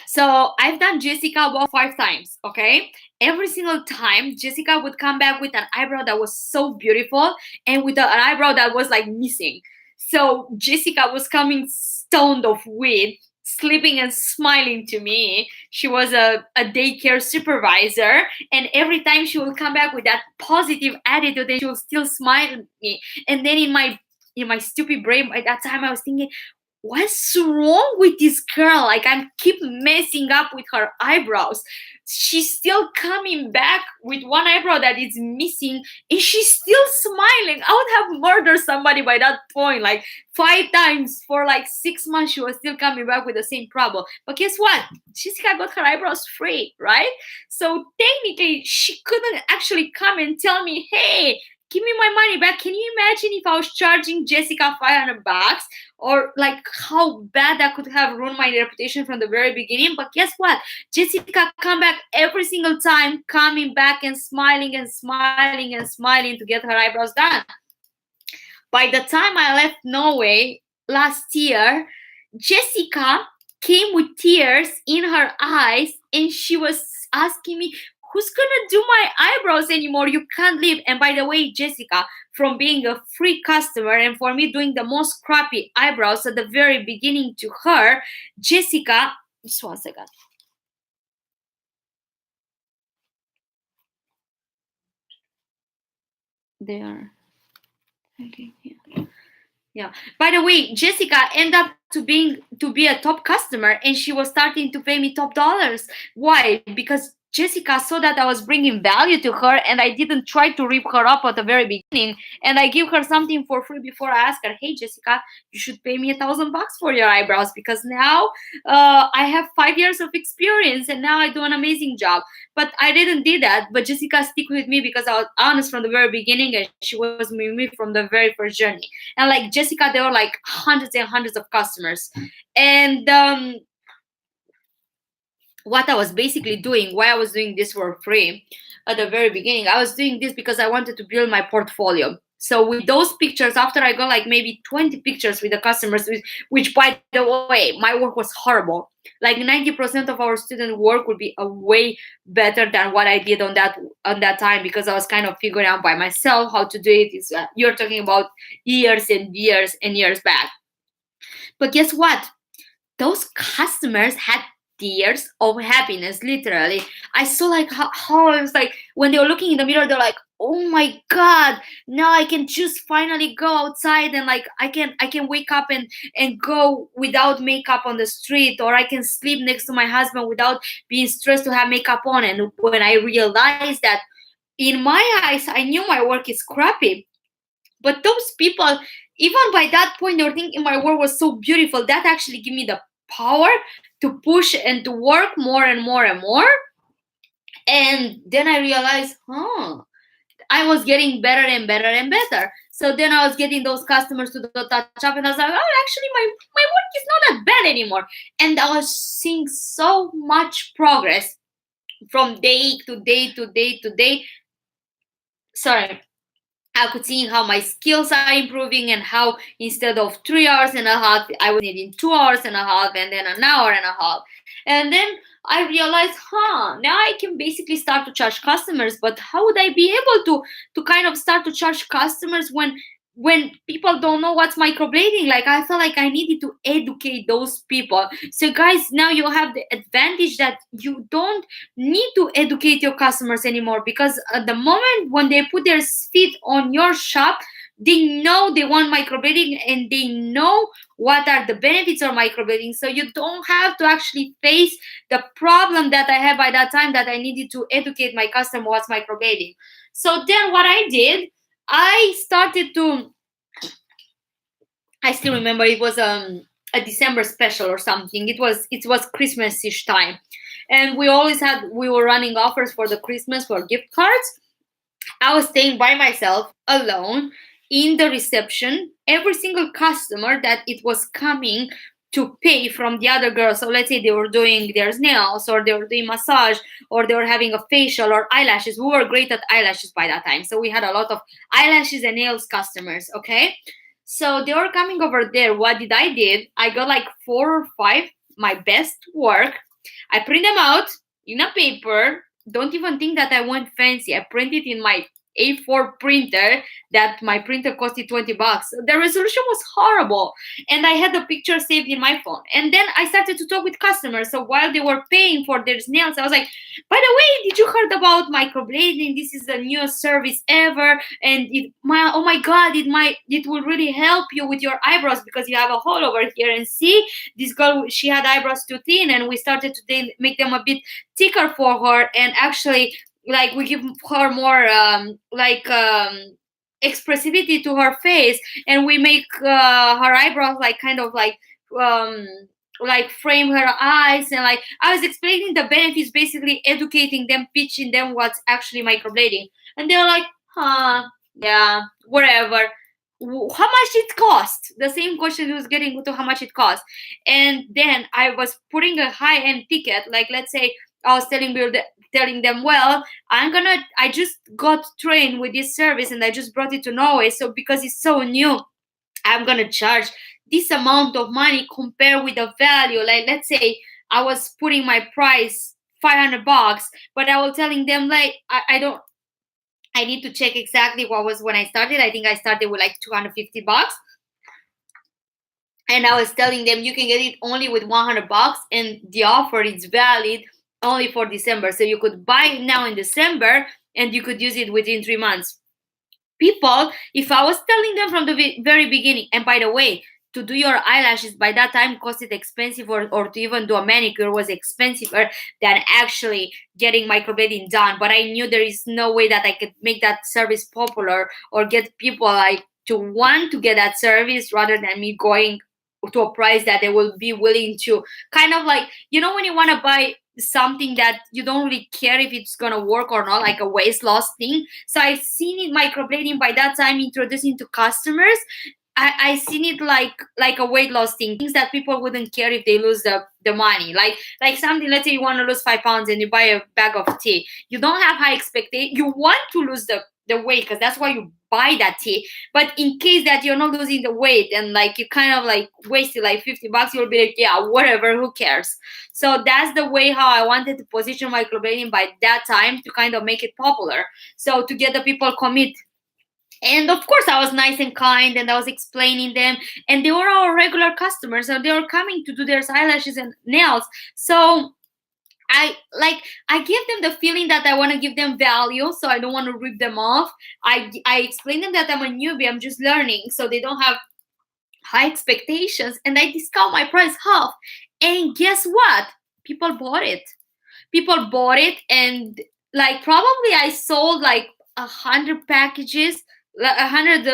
So I've done Jessica about 5 times, okay? Every single time, Jessica would come back with an eyebrow that was so beautiful and with an eyebrow that was like missing. So Jessica was coming stoned of weed, sleeping and smiling to me. She was a daycare supervisor, and every time she would come back with that positive attitude and she would still smile at me. And then in my stupid brain at that time, I was thinking, what's wrong with this girl? Like, I keep messing up with her eyebrows. She's still coming back with one eyebrow that is missing, and she's still smiling. I would have murdered somebody by that point. Like 5 times for like 6 months, she was still coming back with the same problem. But guess what? Jessica got her eyebrows free, right? So technically, she couldn't actually come and tell me, hey, give me my money back. Can you imagine if I was charging Jessica $500? Or like how bad that could have ruined my reputation from the very beginning. But guess what? Jessica come back every single time, coming back and smiling and smiling and smiling to get her eyebrows done. By the time I left Norway last year, Jessica came with tears in her eyes and she was asking me, who's gonna do my eyebrows anymore? You can't leave. And by the way, Jessica, from being a free customer and for me doing the most crappy eyebrows at the very beginning to her, Jessica, just 1 second. They are. Okay, yeah. Yeah. By the way, Jessica ended up to be a top customer, and she was starting to pay me top dollars. Why? Because Jessica saw that I was bringing value to her, and I didn't try to rip her up at the very beginning. And I give her something for free before I ask her, "Hey, Jessica, you should pay me $1,000 for your eyebrows because now I have 5 years of experience, and now I do an amazing job." But I didn't do that. But Jessica stick with me because I was honest from the very beginning, and she was with me from the very first journey. And like Jessica, there were like hundreds and hundreds of customers. And what I was basically doing, why I was doing this for free at the very beginning, I was doing this because I wanted to build my portfolio. So with those pictures, after I got like maybe 20 pictures with the customers, which by the way, my work was horrible. Like 90% of our student work would be a way better than what I did on that time, because I was kind of figuring out by myself how to do it. You're talking about years and years and years back. But guess what? Those customers had tears of happiness, literally. I saw like how I was like, when they were looking in the mirror, they're like, oh my god, now I can just finally go outside, and like I can wake up and go without makeup on the street, or I can sleep next to my husband without being stressed to have makeup on. And when I realized that, in my eyes, I knew my work is crappy, but those people, even by that point, they were thinking my work was so beautiful. That actually gave me the power to push and to work more and more and more. And then I realized, I was getting better and better and better. So then I was getting those customers to the touch up, and I was like, oh, actually, my work is not that bad anymore. And I was seeing so much progress from day to day to day to day. Sorry. I could see how my skills are improving, and how instead of 3 hours and a half, I was needing 2 hours and a half, and then an hour and a half. And then I realized, now I can basically start to charge customers. But how would I be able to kind of start to charge customers when people don't know what's microblading? Like, I felt like I needed to educate those people. So guys, now you have the advantage that you don't need to educate your customers anymore, because at the moment when they put their feet on your shop, they know they want microblading, and they know what are the benefits of microblading. So you don't have to actually face the problem that I had by that time, that I needed to educate my customer what's microblading. So then what I did, I started to, I still remember it was a December special or something. It was Christmas-ish time, and we were running offers for the Christmas for gift cards. I was staying by myself alone in the reception. Every single customer that it was coming to pay from the other girls. So let's say they were doing their nails, or they were doing massage, or they were having a facial or eyelashes. We were great at eyelashes by that time. So we had a lot of eyelashes and nails customers, okay? So they were coming over there. What did? I got like 4 or 5 my best work. I print them out in a paper. Don't even think that I went fancy. I printed in my A4 printer that my printer costed $20. The resolution was horrible, and I had the picture saved in my phone. And then I started to talk with customers. So while they were paying for their nails, I was like, by the way, did you heard about microblading? This is the newest service ever, and oh my god, it will really help you with your eyebrows because you have a hole over here. And see, this girl, she had eyebrows too thin, and we started to make them a bit thicker for her, and actually, like, we give her more expressivity to her face, and we make her eyebrows like kind of um frame her eyes. And like, I was explaining the benefits, basically educating them, teaching them what's actually microblading, and they're like, yeah, whatever. How much it cost? The same question he was getting to how much it cost. And then I was putting a high-end ticket, like, let's say I was telling them, well, I just got trained with this service and I just brought it to Norway, so because it's so new, I'm gonna charge this amount of money compared with the value. Like, let's say I was putting my price $500, but I was telling them, like, I need to check exactly what was when I started. I think I started with like $250, and I was telling them you can get it only with $100, and the offer is valid only for December. So you could buy it now in December and you could use it within 3 months. People, if I was telling them from the very beginning, and by the way, to do your eyelashes by that time costed expensive, or to even do a manicure was expensiver than actually getting microblading done. But I knew there is no way that I could make that service popular or get people like to want to get that service rather than me going to a price that they will be willing to kind of like, when you want to buy something that you don't really care if it's gonna work or not, like a waist loss thing. So I seen it microblading by that time, introducing to customers. I seen it like a weight loss thing, things that people wouldn't care if they lose the money. Like something, let's say you want to lose 5 pounds and you buy a bag of tea. You don't have high expectation. You want to lose the weight because that's why you buy that tea. But in case that you're not losing the weight and like you kind of like wasted like $50, you'll be like, yeah, whatever, who cares? So that's the way how I wanted to position microblading by that time, to kind of make it popular. So to get the people commit. And of course, I was nice and kind, and I was explaining them, and they were our regular customers, so they were coming to do their eyelashes and nails. So I give them the feeling that I want to give them value, so I don't want to rip them off. I explain them that I'm a newbie, I'm just learning, so they don't have high expectations, and I discount my price half. And guess what? People bought it. And like probably I sold like 100 packages, 100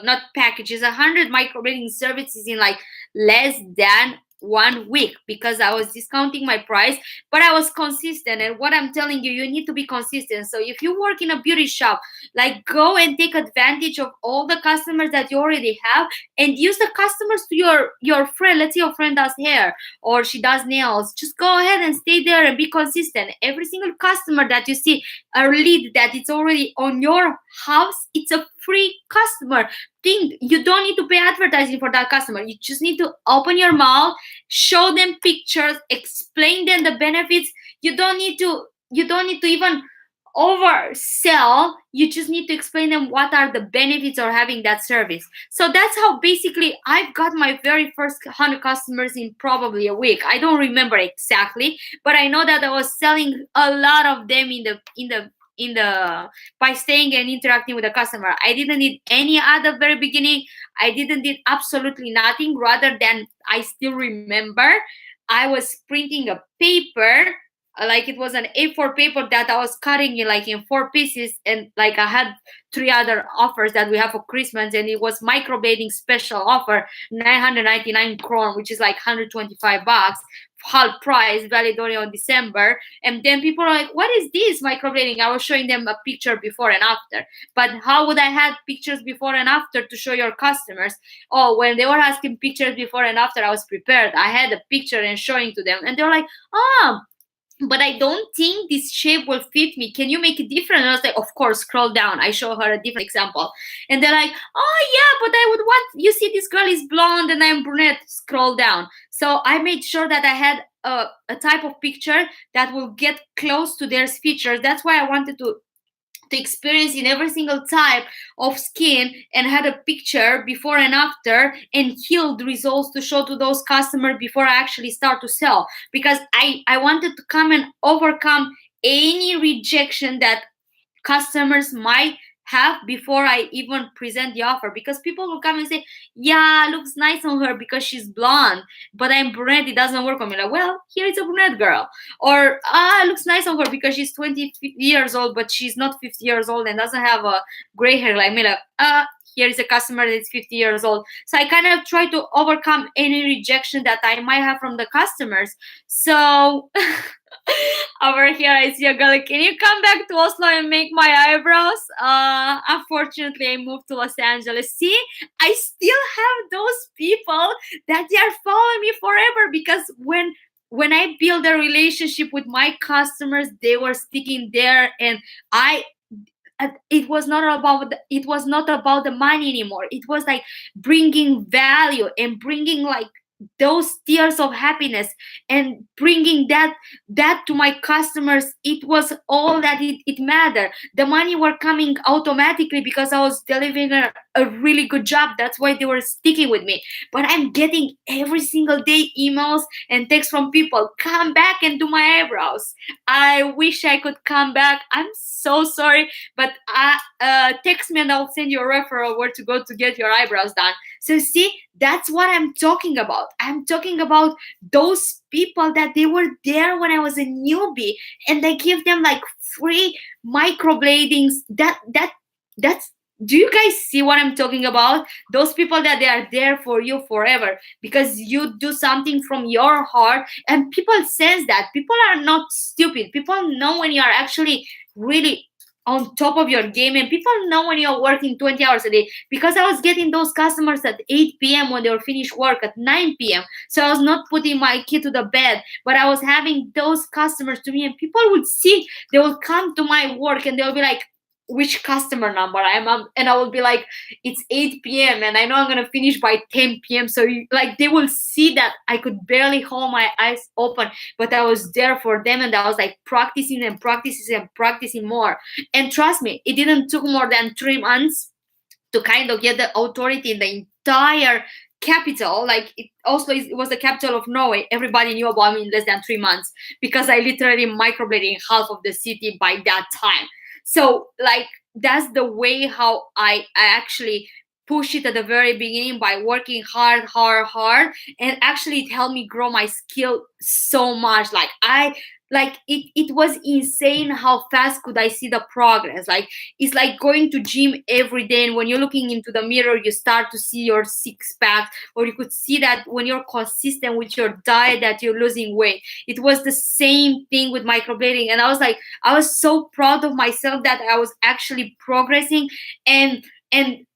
not packages, 100 microblading services in like less than 1 week, because I was discounting my price, but I was consistent. And what I'm telling you, you need to be consistent. So if you work in a beauty shop, like, go and take advantage of all the customers that you already have, and use the customers to your friend. Let's say your friend does hair or she does nails. Just go ahead and stay there and be consistent. Every single customer that you see, a lead that it's already on your house, it's a free customer. You don't need to pay advertising for that customer. You just need to open your mouth, show them pictures, explain them the benefits. You don't need to even oversell. You just need to explain them what are the benefits of having that service. So that's how basically I've got my very first 100 customers in probably a week. I don't remember exactly, but I know that I was selling a lot of them by staying and interacting with the customer. I didn't need any other very beginning. I didn't need absolutely nothing, rather than I still remember I was printing a paper, like it was an A4 paper that I was cutting in 4 pieces, and like I had 3 other offers that we have for Christmas, and it was microblading special offer, 999 kron, which is like $125, half price, valid only on December. And then people are like, what is this microblading? I was showing them a picture before and after. But how would I have pictures before and after to show your customers? Oh, when they were asking pictures before and after, I was prepared. I had a picture and showing to them, and they're like, but I don't think this shape will fit me. Can you make it different? And I was like, of course, scroll down. I show her a different example. And they're like, oh yeah, but I would want, you see, this girl is blonde and I'm brunette. Scroll down. So I made sure that I had a type of picture that will get close to their features. That's why I wanted to experience in every single type of skin, and had a picture before and after and healed results to show to those customers before I actually start to sell, because I wanted to come and overcome any rejection that customers might have before I even present the offer. Because people will come and say, yeah, looks nice on her because she's blonde, but I'm brunette, it doesn't work on me. Like, well, here is a brunette girl. Or looks nice on her because she's 20 years old, but she's not 50 years old and doesn't have a gray hair like me. Like, here is a customer that's 50 years old. So I kind of try to overcome any rejection that I might have from the customers. So over here I see a girl like, can you come back to Oslo and make my eyebrows? Unfortunately I moved to Los Angeles. See, I still have those people that they are following me forever, because when I build a relationship with my customers, they were sticking there, and it was not about the money anymore. It was like bringing value and bringing like those tears of happiness and bringing that to my customers. It was all that it mattered. The money were coming automatically because I was delivering a really good job. That's why they were sticking with me. But I'm getting every single day emails and texts from people, come back and do my eyebrows. I wish I could come back. I'm so sorry, but text me and I'll send you a referral where to go to get your eyebrows done. So see, that's what I'm talking about. I'm talking about those people that they were there when I was a newbie, and I give them like free microbladings. That's do you guys see what I'm talking about? Those people that they are there for you forever because you do something from your heart, and people sense that. People are not stupid. People know when you are actually really on top of your game, and people know when you're working 20 hours a day, because I was getting those customers at 8 p.m. when they were finished work at 9 p.m. So I was not putting my kid to the bed, but I was having those customers to me, and people would see, they will come to my work and they'll be like, which customer number I'm on? And I will be like, it's 8 p.m. and I know I'm gonna finish by 10 p.m. So like they will see that I could barely hold my eyes open, but I was there for them, and I was like practicing and practicing and practicing more. And trust me, it didn't took more than 3 months to kind of get the authority in the entire capital. Like it was the capital of Norway. Everybody knew about me in less than 3 months, because I literally microbladed half of the city by that time. So like that's the way how I actually push it at the very beginning, by working hard. And actually it helped me grow my skill so much. It was insane how fast could I see the progress. Like it's like going to gym every day, and when you're looking into the mirror you start to see your six pack, or you could see that when you're consistent with your diet that you're losing weight. It was the same thing with microblading, and I was so proud of myself that I was actually progressing. And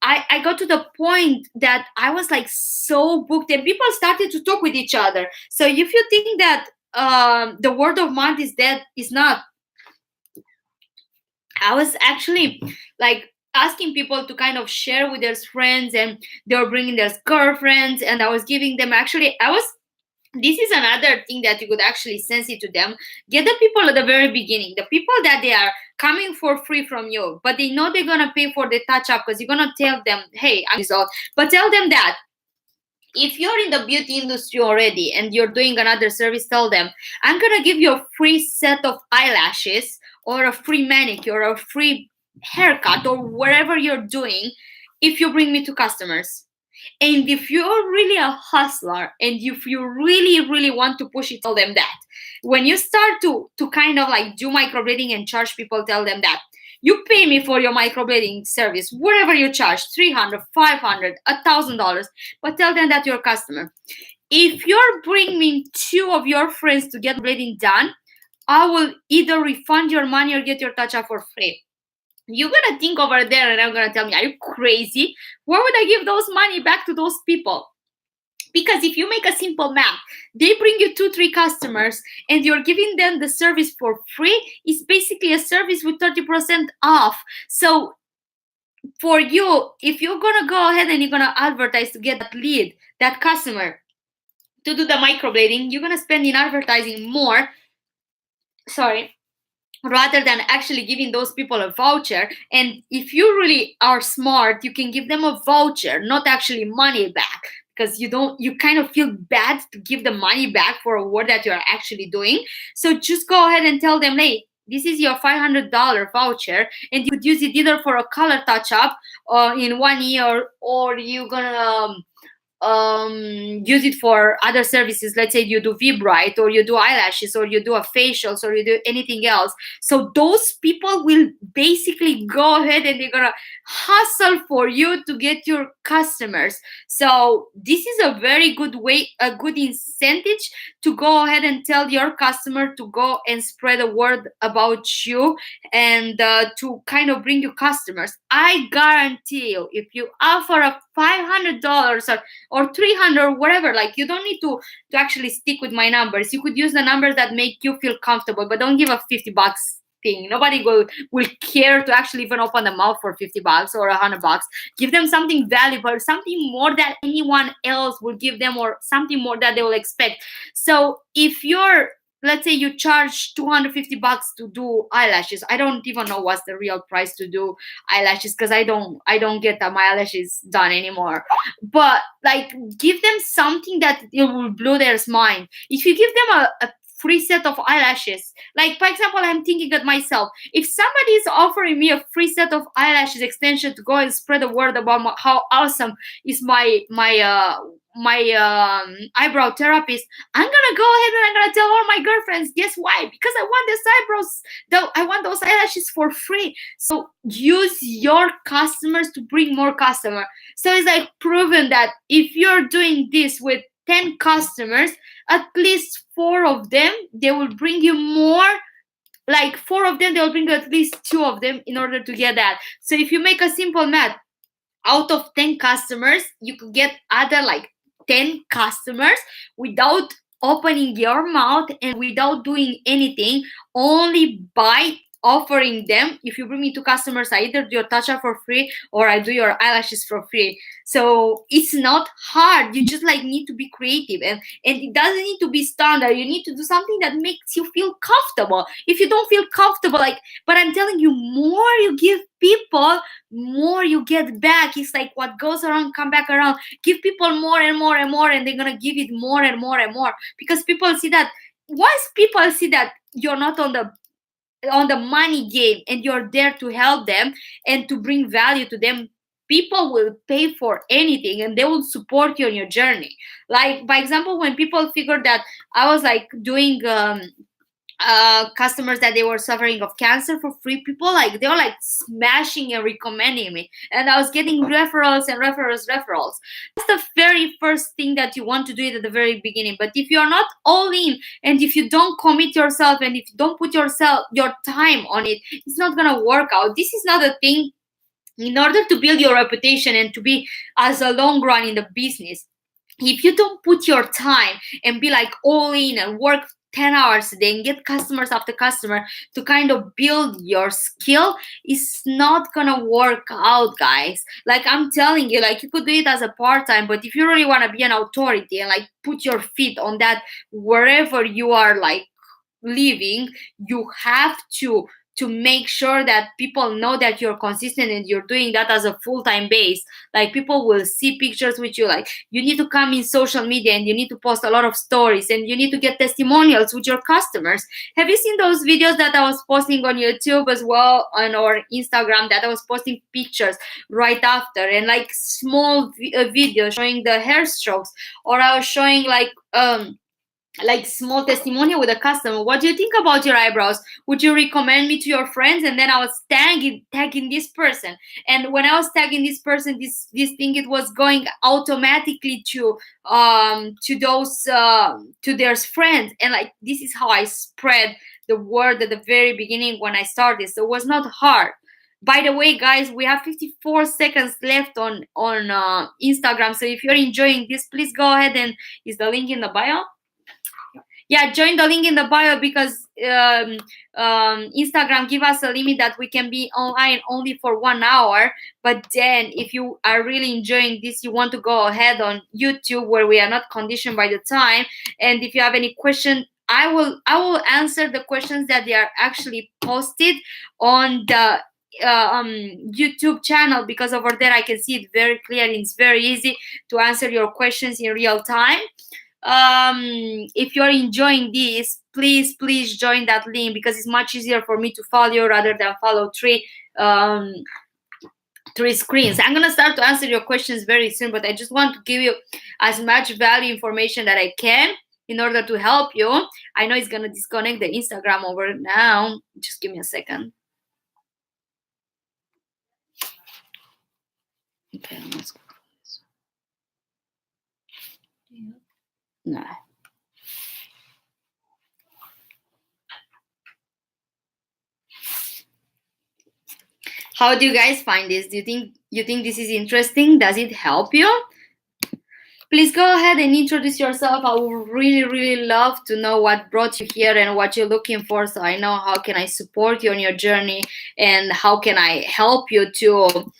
I got to the point that I was like so booked, and people started to talk with each other. So if you think that the word of mouth is dead, is not. I was actually like asking people to kind of share with their friends, and they were bringing their girlfriends, and I was giving them, actually this is another thing that you could actually sense it to them. Get the people at the very beginning, the people that they are coming for free from you, but they know they're gonna pay for the touch up, because you're gonna tell them, hey, I'm result. But tell them that if you're in the beauty industry already and you're doing another service, tell them, I'm gonna give you a free set of eyelashes, or a free manicure, or a free haircut, or whatever you're doing, if you bring me two customers. And if you're really a hustler, and if you really want to push it, tell them that. When you start to kind of like do microblading and charge people, tell them that you pay me for your microblading service, whatever you charge, $300, $500, $1,000, but tell them that you're a customer. If you're bringing two of your friends to get blading done, I will either refund your money or get your touch up for free. You're gonna think over there, and I'm gonna tell me, are you crazy? Where would I give those money back to those people? Because if you make a simple math, they bring you 2 3 customers and you're giving them the service for free. It's basically a service with 30% off. So for you, if you're gonna go ahead and you're gonna advertise to get that lead, that customer, to do the microblading, you're gonna spend in advertising more, sorry, rather than actually giving those people a voucher. And if you really are smart, you can give them a voucher, not actually money back, because you kind of feel bad to give the money back for a work that you're actually doing. So just go ahead and tell them, hey, this is your $500 voucher, and you could use it either for a color touch up in 1 year, or you're gonna use it for other services. Let's say you do VBright, or you do eyelashes, or you do a facials, or you do anything else. So those people will basically go ahead and they're gonna hustle for you to get your customers. So this is a very good way, a good incentive to go ahead and tell your customer to go and spread a word about you, and to kind of bring you customers. I guarantee you, if you offer a $500 or 300 or whatever, like, you don't need to actually stick with my numbers. You could use the numbers that make you feel comfortable, but don't give a $50 thing. Nobody will care to actually even open the mouth for $50 or $100. Give them something valuable, something more that anyone else will give them, or something more that they will expect. So if you're, let's say you charge $250 to do eyelashes. I don't even know what's the real price to do eyelashes, because I don't get that my eyelashes done anymore. But like, give them something that it will blow their mind. If you give them a free set of eyelashes, like, for example, I'm thinking of myself, if somebody is offering me a free set of eyelashes extension to go and spread the word about how awesome is my eyebrow therapist, I'm gonna go ahead and I'm gonna tell all my girlfriends. Guess why? Because I want these eyebrows, I want those eyelashes for free. So use your customers to bring more customers. So it's like proven that if you're doing this with 10 customers, at least 4 of them, they will bring you more. Like 4 of them, they will bring you at least 2 of them in order to get that. So if you make a simple math, out of 10 customers, you could get other like 10 customers without opening your mouth and without doing anything, only by offering them. If you bring me 2 customers, I either do your touch up for free or I do your eyelashes for free. So it's not hard. You just like need to be creative, and it doesn't need to be standard. You need to do something that makes you feel comfortable. If you don't feel comfortable, like, but I'm telling you, more you give people, more you get back. It's like what goes around come back around. Give people more and more and more, and they're gonna give it more and more and more, because people see that. Once people see that you're not on the money game and you're there to help them and to bring value to them, people will pay for anything and they will support you on your journey. Like, by example, when people figured that I was like doing customers that they were suffering of cancer for free, people, like, they were like smashing and recommending me, and I was getting referrals and referrals. That's the very first thing that you want to do it at the very beginning. But if you're not all in, and if you don't commit yourself, and if you don't put your time on it, it's not gonna work out. This is not a thing. In order to build your reputation and to be as a long run in the business, if you don't put your time and be like all in and work 10 hours a day and get customers after customer to kind of build your skill, it's not gonna work out, guys. Like, I'm telling you, like, you could do it as a part-time, but if you really want to be an authority and like put your feet on that wherever you are like living, you have to make sure that people know that you're consistent and you're doing that as a full-time base. Like, people will see pictures with you. Like, you need to come in social media and you need to post a lot of stories and you need to get testimonials with your customers. Have you seen those videos that I was posting on YouTube as well, on or Instagram, that I was posting pictures right after, and like small videos showing the hair strokes, or I was showing like small testimonial with a customer. What do you think about your eyebrows? Would you recommend me to your friends? And then I was tagging this person, and when I was tagging this person, this thing, it was going automatically to those to their friends. And like, this is how I spread the word at the very beginning when I started. So it was not hard. By the way, guys, we have 54 seconds left on Instagram. So if you're enjoying this, please go ahead and is the link in the bio? Yeah, join the link in the bio, because Instagram give us a limit that we can be online only for 1 hour. But then if you are really enjoying this, you want to go ahead on YouTube, where we are not conditioned by the time. And if you have any question, I will answer the questions that they are actually posted on the YouTube channel, because over there I can see it very clear and it's very easy to answer your questions in real time. If you're enjoying this, please join that link, because it's much easier for me to follow you rather than follow three screens. I'm gonna start to answer your questions very soon, but I just want to give you as much value information that I can in order to help you. I know it's gonna disconnect the Instagram over now. Just give me a second. Okay, let's go. No. How do you guys find this? Do you think this is interesting? Does it help you? Please go ahead and introduce yourself. I would really love to know what brought you here and what you're looking for, so I know how can I support you on your journey and how can I help you to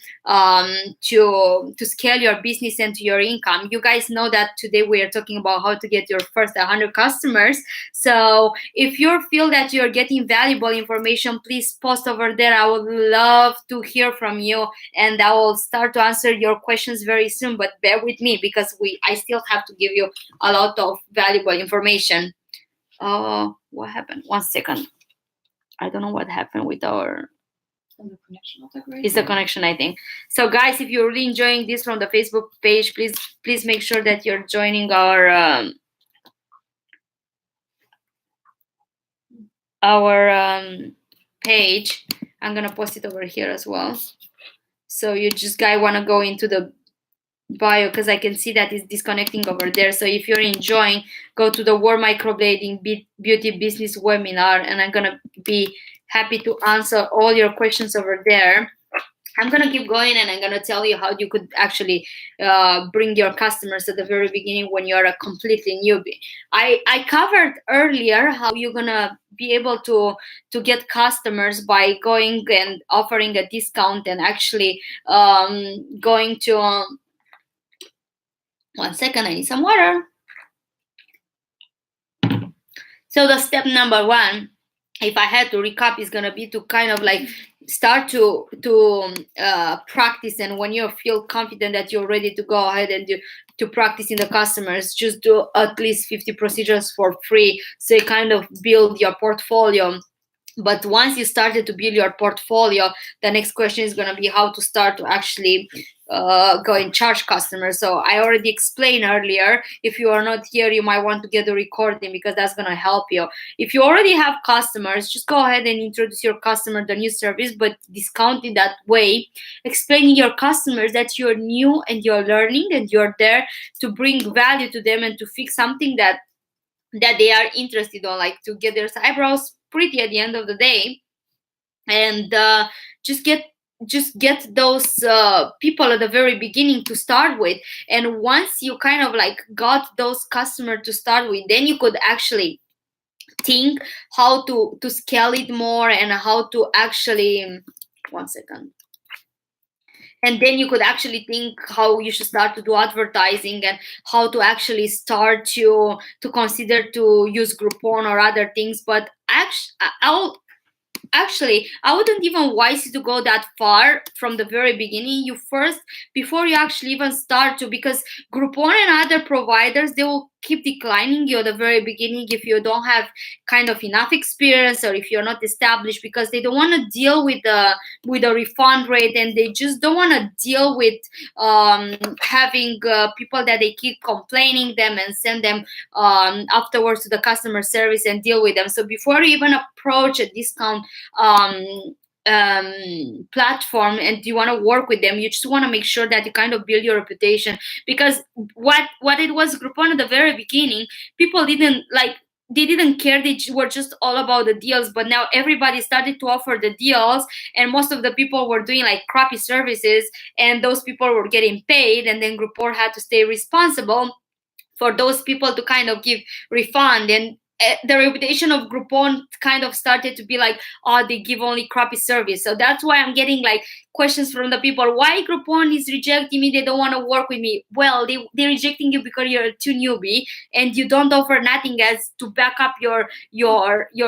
scale your business and to your income. You guys know that today we are talking about how to get your first 100 customers. So if you feel that you're getting valuable information, please post over there. I would love to hear from you, and I will start to answer your questions very soon. But bear with me, because I still have to give you a lot of valuable information. What happened? 1 second. I don't know what happened with our... It's the connection, I think. So guys, if you're really enjoying this from the Facebook page, please make sure that you're joining our page. I'm gonna post it over here as well. So you just guys want to go into the bio, because I can see that it's disconnecting over there. So if you're enjoying, go to the World Microblading Beauty Business webinar, and I'm gonna be happy to answer all your questions over there. I'm gonna keep going, and I'm gonna tell you how you could actually bring your customers at the very beginning when you're a completely newbie. I covered earlier how you're gonna be able to get customers by going and offering a discount, and actually going to 1 second, I need some water. So the step number 1, if I had to recap, is gonna be to kind of like start to practice. And when you feel confident that you're ready to go ahead and to practice in the customers, just do at least 50 procedures for free, so you kind of build your portfolio. But once you started to build your portfolio, the next question is going to be how to start to actually go and charge customers. So I already explained earlier. If you are not here, you might want to get the recording, because that's going to help you. If you already have customers, just go ahead and introduce your customer the new service, but discount it that way, explaining your customers that you're new and you're learning and you're there to bring value to them and to fix something that they are interested on, like to get their eyebrows pretty at the end of the day. And just get those people at the very beginning to start with. And once you kind of like got those customers to start with, then you could actually think how to scale it more, and how to actually 1 second. And then you could actually think how you should start to do advertising, and how to actually start to consider to use Groupon or other things. But actually I wouldn't even advise you to go that far from the very beginning. You first, before you actually even start to, because Groupon and other providers, they will keep declining you at the very beginning if you don't have kind of enough experience, or if you're not established, because they don't want to deal with the refund rate, and they just don't want to deal with having people that they keep complaining them and send them afterwards to the customer service and deal with them. So before you even approach a discount platform and you want to work with them, you just want to make sure that you kind of build your reputation. Because what it was Groupon at the very beginning, people didn't like, they didn't care. They were just all about the deals. But now everybody started to offer the deals, and most of the people were doing like crappy services, and those people were getting paid, and then Groupon had to stay responsible for those people to kind of give refund. And the reputation of Groupon kind of started to be like, oh, they give only crappy service. So that's why I'm getting like questions from the people, why Groupon is rejecting me, they don't want to work with me. Well, they're rejecting you because you're too newbie and you don't offer nothing as to back up your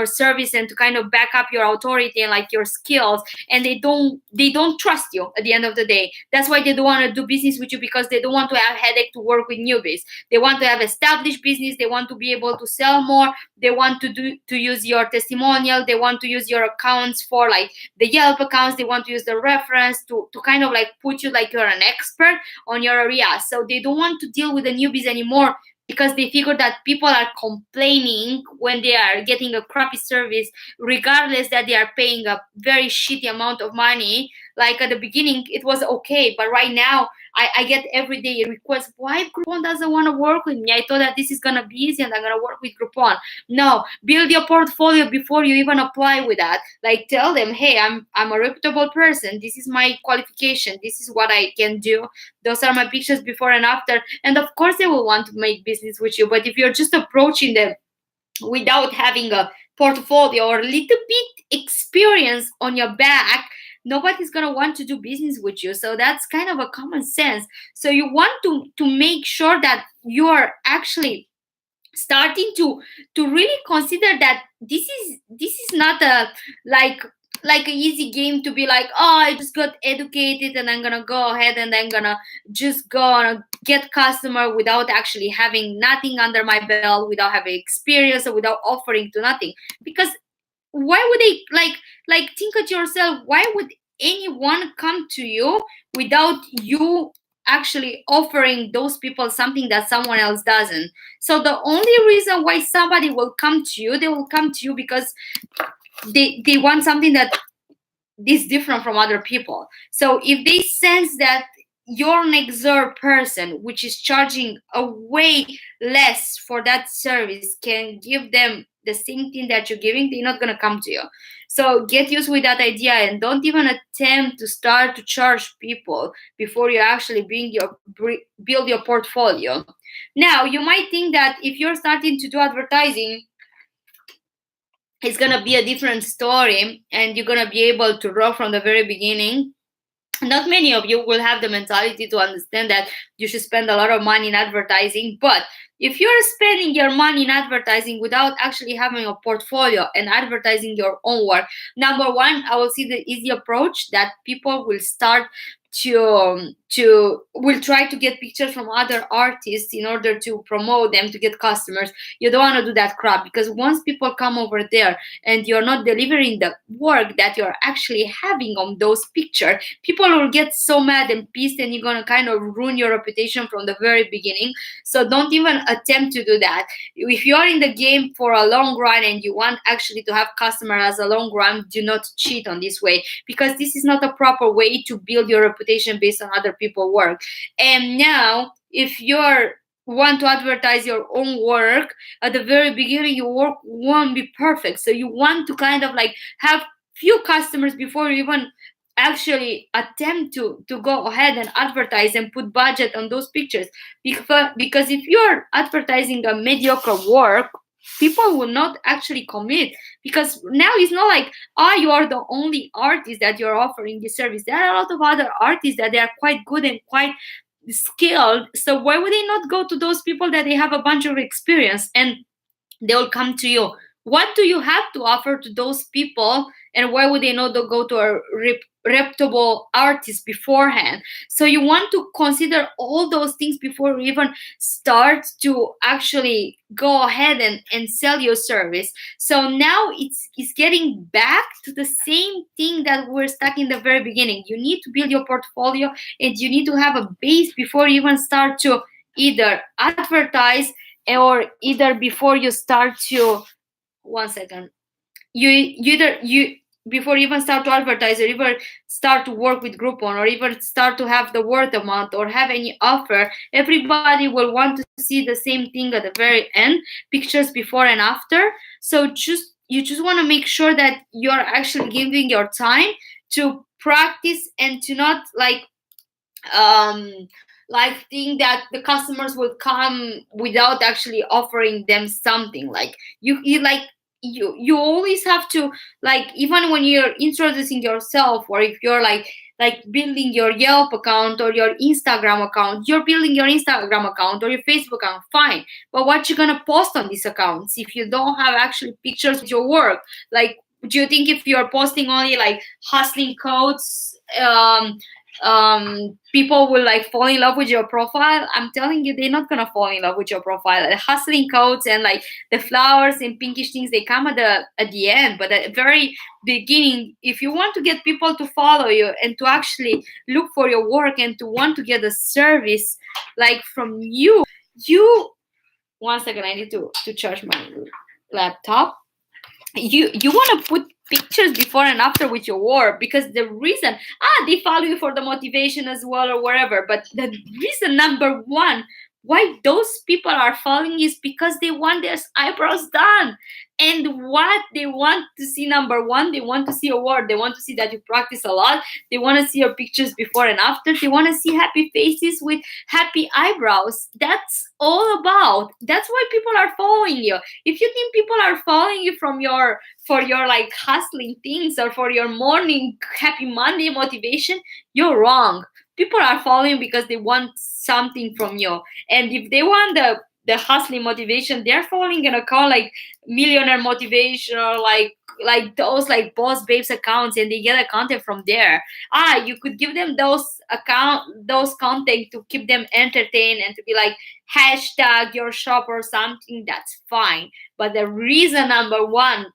service and to kind of back up your authority and like your skills, and they don't trust you at the end of the day. That's why they don't want to do business with you, because they don't want to have headache to work with newbies. They want to have established business, they want to be able to sell more, they want to use your testimonial, they want to use your accounts for like the Yelp accounts, they want to use the reference to kind of like put you like you're an expert on your area. So they don't want to deal with the newbies anymore, because they figure that people are complaining when they are getting a crappy service, regardless that they are paying a very shitty amount of money. Like at the beginning it was okay, but right now I get everyday requests, why Groupon doesn't want to work with me? I thought that this is gonna be easy and I'm gonna work with Groupon. No, build your portfolio before you even apply with that. Like tell them, hey, I'm a reputable person, this is my qualification, this is what I can do, those are my pictures before and after, and of course they will want to make business with you. But if you're just approaching them without having a portfolio or a little bit experience on your back, nobody's going to want to do business with you. So that's kind of a common sense. So you want to make sure that you're actually starting to really consider that this is not a like an easy game to be like, oh, I just got educated and I'm gonna go ahead and I'm gonna just go and get customer without actually having nothing under my belt, without having experience, or without offering to nothing. Because why would they like think at yourself, why would anyone come to you without you actually offering those people something that someone else doesn't? So the only reason why somebody will come to you, they will come to you because they want something that is different from other people. So if they sense that you're an exert person which is charging a way less for that service can give them the same thing that you're giving, they're not going to come to you. So get used with that idea and don't even attempt to start to charge people before you actually build your portfolio. Now you might think that if you're starting to do advertising, it's going to be a different story and you're going to be able to roll from the very beginning. Not many of you will have the mentality to understand that you should spend a lot of money in advertising. But if you're spending your money in advertising without actually having a portfolio and advertising your own work, number one, I will see the easy approach that people will start will try to get pictures from other artists in order to promote them to get customers. You don't want to do that crap, because once people come over there and you're not delivering the work that you're actually having on those pictures, people will get so mad and pissed, and you're gonna kind of ruin your reputation from the very beginning. So don't even attempt to do that. If you're in the game for a long run and you want actually to have customers as a long run, do not cheat on this way, because this is not a proper way to build your reputation based on other people's work. And now if you're want to advertise your own work, at the very beginning your work won't be perfect. So you want to kind of like have few customers before you even actually attempt to go ahead and advertise and put budget on those pictures. Because if you're advertising a mediocre work, people will not actually commit, because now it's not like, oh, you are the only artist that you're offering this service. There are a lot of other artists that they are quite good and quite skilled. So why would they not go to those people that they have a bunch of experience and they will come to you? What do you have to offer to those people, and why would they not go to a reputable artist beforehand? So you want to consider all those things before you even start to actually go ahead and sell your service. So now it's getting back to the same thing that we're stuck in the very beginning. You need to build your portfolio and you need to have a base before you even start to either advertise, or either before you start to, one second, you before you even start to advertise or even start to work with Groupon or even start to have the word of mouth or have any offer, everybody will want to see the same thing at the very end, pictures before and after. So you just want to make sure that you're actually giving your time to practice and to not um think that the customers will come without actually offering them something. Like you always have to, like, even when you're introducing yourself, or if you're like building your Yelp account or your Instagram account, you're building your Instagram account or your Facebook account, fine, but what you gonna post on these accounts if you don't have actually pictures of your work? Like, do you think if you're posting only like hustling codes, people will like fall in love with your profile? I'm telling you, they're not gonna fall in love with your profile. The hustling codes and like the flowers and pinkish things, they come at the end, but at the very beginning, if you want to get people to follow you and to actually look for your work and to want to get a service like from you, one second, I need to charge my laptop. You want to put pictures before and after with your work, because the reason, they follow you for the motivation as well or whatever, but the reason number one why those people are following is because they want their eyebrows done. And what they want to see, number one, they want to see your work, they want to see that you practice a lot, they want to see your pictures before and after, they want to see happy faces with happy eyebrows. That's all about, that's why people are following you. If you think people are following you for your like hustling things or for your morning happy Monday motivation, you're wrong. People are following because they want something from you. And if they want the hustling motivation, they're following an account like millionaire motivation or like those like boss babes accounts, and they get a content from there. You could give them those content to keep them entertained and to be like hashtag your shop or something. That's fine. But the reason number one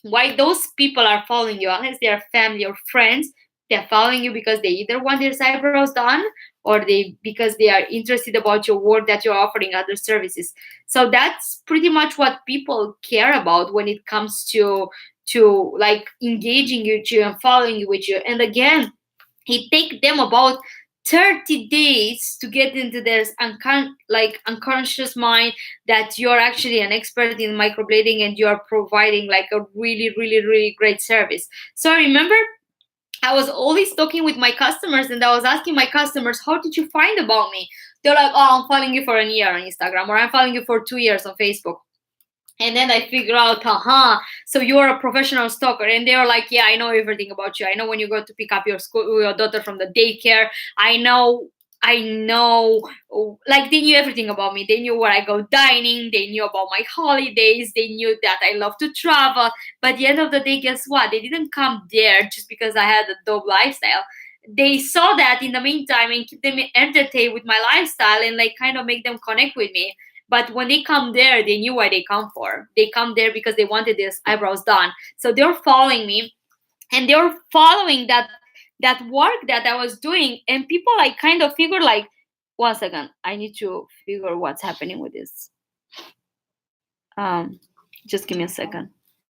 why those people are following you, unless they are family or friends, they're following you because they either want their eyebrows done or because they are interested about your work that you're offering other services. So that's pretty much what people care about when it comes to like engaging with you and following with you. And again, it takes them about 30 days to get into their unconscious mind that you're actually an expert in microblading and you're providing like a really, really, really great service. So I remember I was always talking with my customers and I was asking my customers, how did you find about me? They're like, oh, I'm following you for a year on Instagram, or I'm following you for 2 years on Facebook. And then I figure out, so you're a professional stalker. And they were like, yeah, I know everything about you. I know when you go to pick up your daughter from the daycare. I know, like they knew everything about me. They knew where I go dining. They knew about my holidays. They knew that I love to travel. But at the end of the day, guess what? They didn't come there just because I had a dope lifestyle. They saw that in the meantime and keep them entertained with my lifestyle and like kind of make them connect with me. But when they come there, they knew why they come for. They come there because they wanted their eyebrows done. So they're following me, and they're following that work that I was doing. And people like kind of figure like, 1 second, I need to figure what's happening with this. Just give me a second.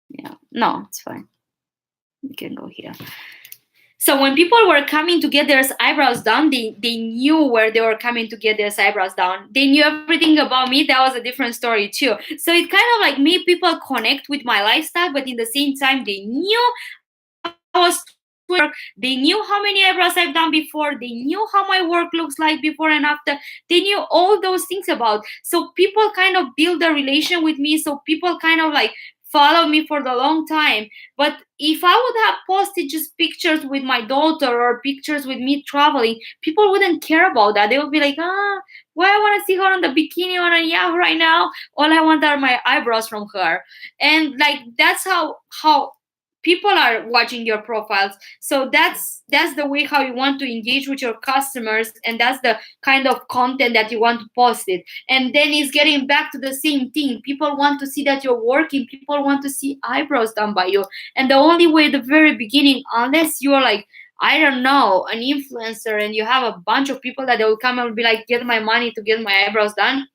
Yeah, no, it's fine. We can go here. So when people were coming to get their eyebrows done, they knew where they were coming to get their eyebrows done. They knew everything about me. That was a different story too. So it kind of like made people connect with my lifestyle, but in the same time, they knew I was work. They knew how many eyebrows I've done before. They knew how my work looks like before and after. They knew all those things about. So people kind of build a relation with me. So people kind of like follow me for the long time. But if I would have posted just pictures with my daughter or pictures with me traveling, people wouldn't care about that. They would be like, why I want to see her on the bikini on a yacht right now? All I want are my eyebrows from her. And like that's how people are watching your profiles. So that's the way how you want to engage with your customers, and that's the kind of content that you want to post it. And then it's getting back to the same thing. People want to see that you're working. People want to see eyebrows done by you. And the only way at the very beginning, unless you're like, I don't know, an influencer and you have a bunch of people that they will come and be like, get my money to get my eyebrows done,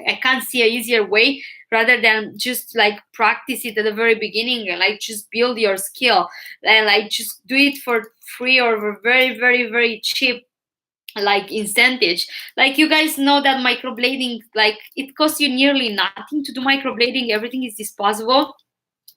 I can't see an easier way rather than just like practice it at the very beginning and like just build your skill and like just do it for free or for very very very cheap like incentive. Like you guys know that microblading, like it costs you nearly nothing to do microblading. Everything is disposable.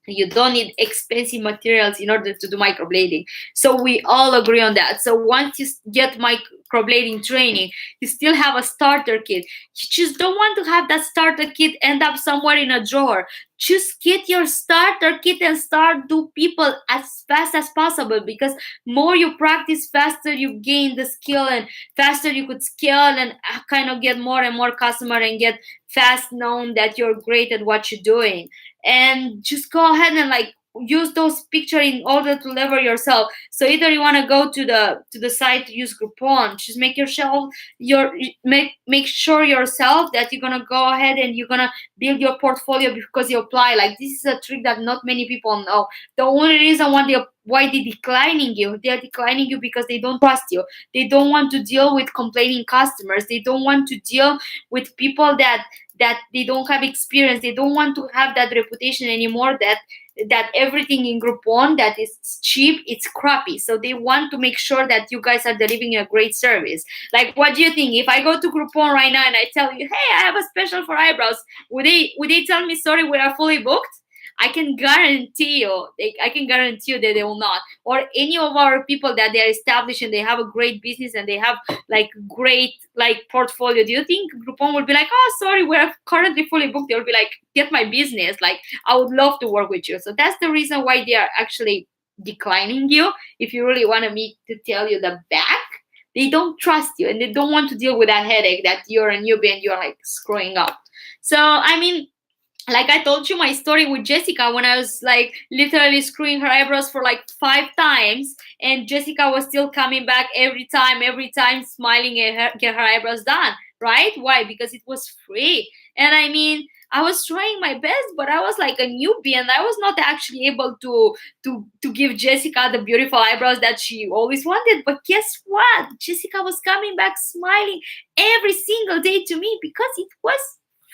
You don't need expensive materials in order to do microblading. So we all agree on that. So once you get microblading training, you still have a starter kit. You just don't want to have that starter kit end up somewhere in a drawer. Just get your starter kit and start do people as fast as possible, because more you practice, faster you gain the skill and faster you could scale and kind of get more and more customer and get fast known that you're great at what you're doing. And just go ahead and like use those picture in order to lever yourself. So either you want to go to the site to use Groupon, just make yourself make sure yourself that you're gonna go ahead and you're gonna build your portfolio because you apply. Like this is a trick that not many people know. The only reason why they declining you, they are declining you because they don't trust you. They don't want to deal with complaining customers. They don't want to deal with people that they don't have experience. They don't want to have that reputation anymore that everything in Groupon that is cheap, it's crappy. So they want to make sure that you guys are delivering a great service. Like, what do you think? If I go to Groupon right now and I tell you, hey, I have a special for eyebrows, would they tell me, sorry, we are fully booked? I can guarantee you that they will not. Or any of our people that they are established and they have a great business and they have like great like portfolio. Do you think Groupon will be like, oh, sorry, we're currently fully booked? They'll be like, get my business. Like, I would love to work with you. So that's the reason why they are actually declining you. If you really want me to tell you the back, they don't trust you and they don't want to deal with that headache that you're a newbie and you're like screwing up. So, I mean, like I told you my story with Jessica when I was like literally screwing her eyebrows for like 5 times, and Jessica was still coming back every time smiling and get her eyebrows done, right? Why? Because it was free. And I mean, I was trying my best, but I was like a newbie and I was not actually able to give Jessica the beautiful eyebrows that she always wanted. But guess what? Jessica was coming back smiling every single day to me because it was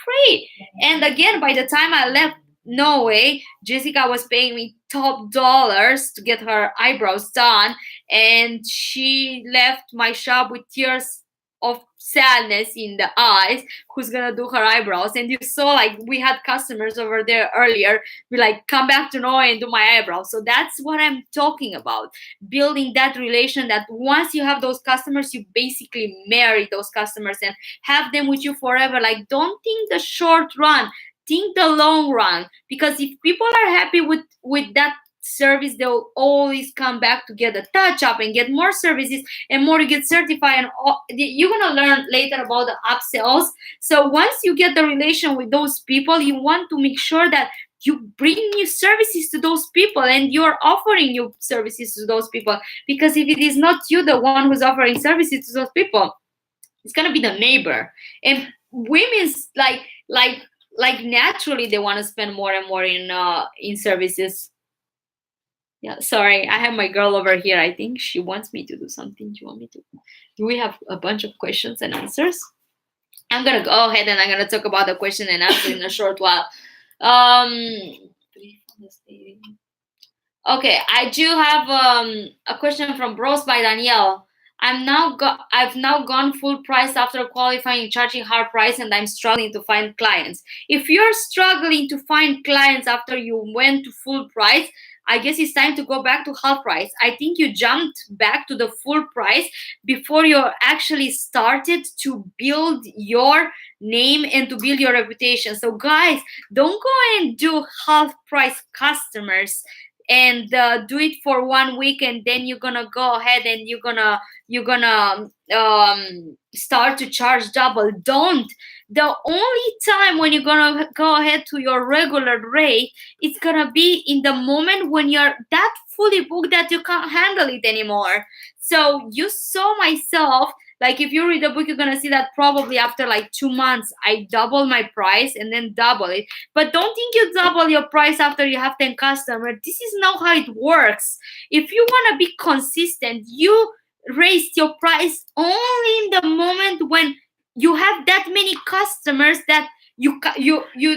free. And again, by the time I left Norway, Jessica was paying me top dollars to get her eyebrows done, and she left my shop with tears of sadness in the eyes, who's gonna do her eyebrows. And you saw like we had customers over there earlier be like, come back to Norway and do my eyebrows. So that's what I'm talking about, building that relation that once you have those customers, you basically marry those customers and have them with you forever. Like, don't think the short run, think the long run, because if people are happy with that service, they'll always come back to get a touch up and get more services, and more you get certified, and you're gonna learn later about the upsells. So once you get the relation with those people, you want to make sure that you bring new services to those people and you're offering new services to those people, because if it is not you the one who's offering services to those people, it's gonna be the neighbor. And women's like naturally they want to spend more and more in services. Yeah, sorry, I have my girl over here. I think she wants me to do something. Do you want me to? Do we have a bunch of questions and answers? I'm gonna go ahead and I'm gonna talk about the question and answer in a short while. Okay, I do have a question from Bros by Danielle. I've now gone full price after qualifying, charging hard price, and I'm struggling to find clients. If you're struggling to find clients after you went to full price, I guess it's time to go back to half price. I think you jumped back to the full price before you actually started to build your name and to build your reputation. So guys, don't go and do half price customers and do it for 1 week, and then you're gonna go ahead and you're gonna start to charge double. Don't. The only time when you're gonna go ahead to your regular rate, it's gonna be in the moment when you're that fully booked that you can't handle it anymore. So you saw myself, like if you read the book, you're gonna see that probably after like 2 months, I double my price and then double it. But don't think you double your price after you have 10 customers. This is not how it works. If you wanna be consistent, you raise your price only in the moment when you have that many customers that you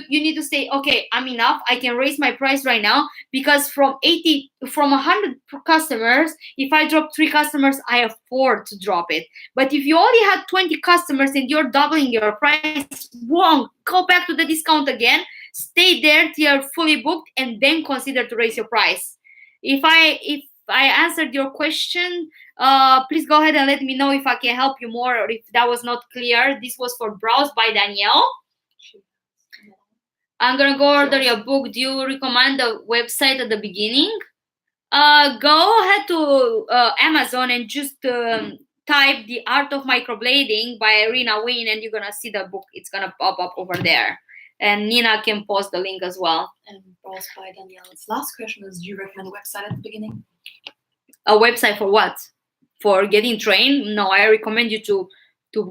need to say, okay, I'm enough, I can raise my price right now, because from 100 customers, if I drop 3 customers, I afford to drop it. But if you only had 20 customers and you're doubling your price, wrong, go back to the discount again, stay there till you're fully booked, and then consider to raise your price. If I answered your question, please go ahead and let me know if I can help you more, or if that was not clear. This was for Browse by Danielle. I'm gonna go order your book. Do you recommend the website at the beginning? Go ahead to Amazon and just type The Art of Microblading by Irina Wynn, and you're gonna see the book. It's gonna pop up over there. And Nina can post the link as well. And Browse by Danielle's last question is, do you recommend a website at the beginning? A website for what? For getting trained? No, I recommend you to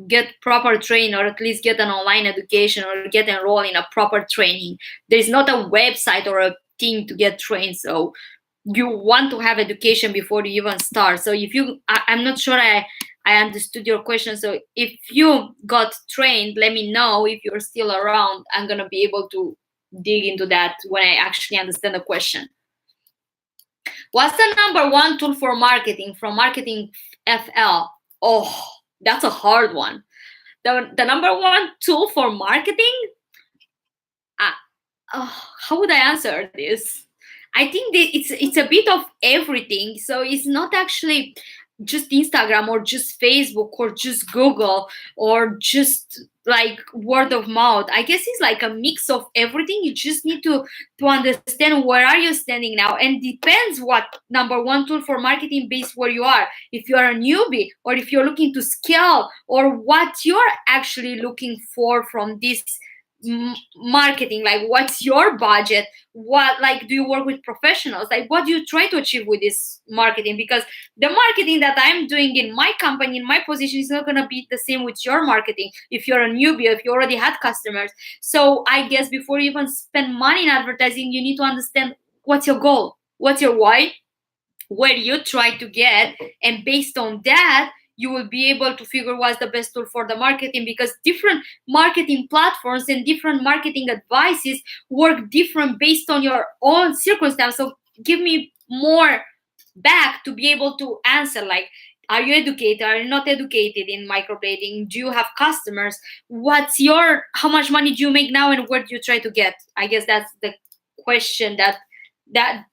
get proper training, or at least get an online education, or get enrolled in a proper training. There's not a website or a thing to get trained. So you want to have education before you even start. So if you, I'm not sure I understood your question. So if you got trained, let me know. If you're still around, I'm gonna be able to dig into that when I actually understand the question. What's the number 1 tool for marketing from Marketing FL? Oh, that's a hard one. The number 1 tool for marketing? How would I answer this? I think that it's a bit of everything. So it's not actually just Instagram or just Facebook or just Google or just like word of mouth. I guess it's like a mix of everything. You just need to understand where are you standing now, and depends what number 1 tool for marketing based where you are. If you are a newbie, or if you're looking to scale, or what you're actually looking for from this marketing, like what's your budget, what, like, do you work with professionals, like what do you try to achieve with this marketing? Because the marketing that I'm doing in my company, in my position, is not going to be the same with your marketing if you're a newbie, if you already had customers. So I guess before you even spend money in advertising, you need to understand what's your goal, what's your why, where you try to get, and based on that you will be able to figure what's the best tool for the marketing, because different marketing platforms and different marketing advices work different based on your own circumstance. So give me more back to be able to answer, like, are you educated, are you not educated in microblading, do you have customers, what's your, how much money do you make now, and where do you try to get? I guess that's the question that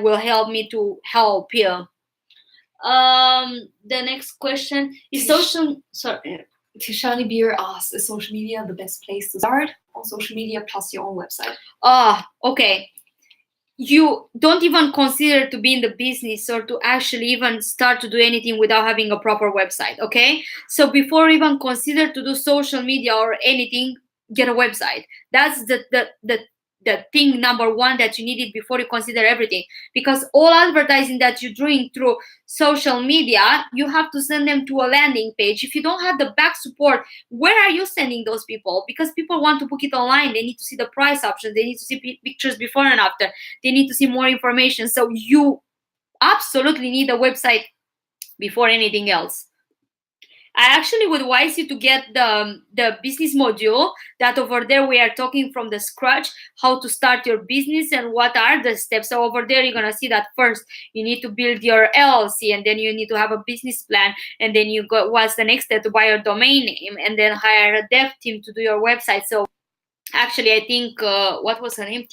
will help me to help you. The next question is social. Sorry, Tishani Beer asks, is social media the best place to start on social media plus your own website? Okay. You don't even consider to be in the business or to actually even start to do anything without having a proper website. Okay, so before even consider to do social media or anything, get a website. That's the thing number 1 that you needed before you consider everything, because all advertising that you're doing through social media, you have to send them to a landing page. If you don't have the back support, where are you sending those people? Because people want to book it online, they need to see the price options, they need to see pictures before and after, they need to see more information. So you absolutely need a website before anything else. I actually would advise you to get the business module, that over there we are talking from the scratch how to start your business and what are the steps. So over there you're gonna see that first you need to build your LLC, and then you need to have a business plan, and then you go, what's the next step? To buy your domain name, and then hire a dev team to do your website. So actually I think what was her name,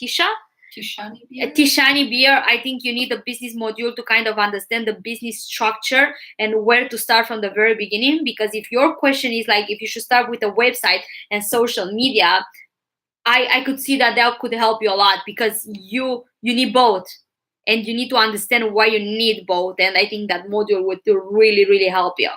Tishani Beer, I think you need a business module to kind of understand the business structure and where to start from the very beginning. Because if your question is like if you should start with a website and social media, I could see that could help you a lot, because you need both, and you need to understand why you need both, and I think that module would really help you.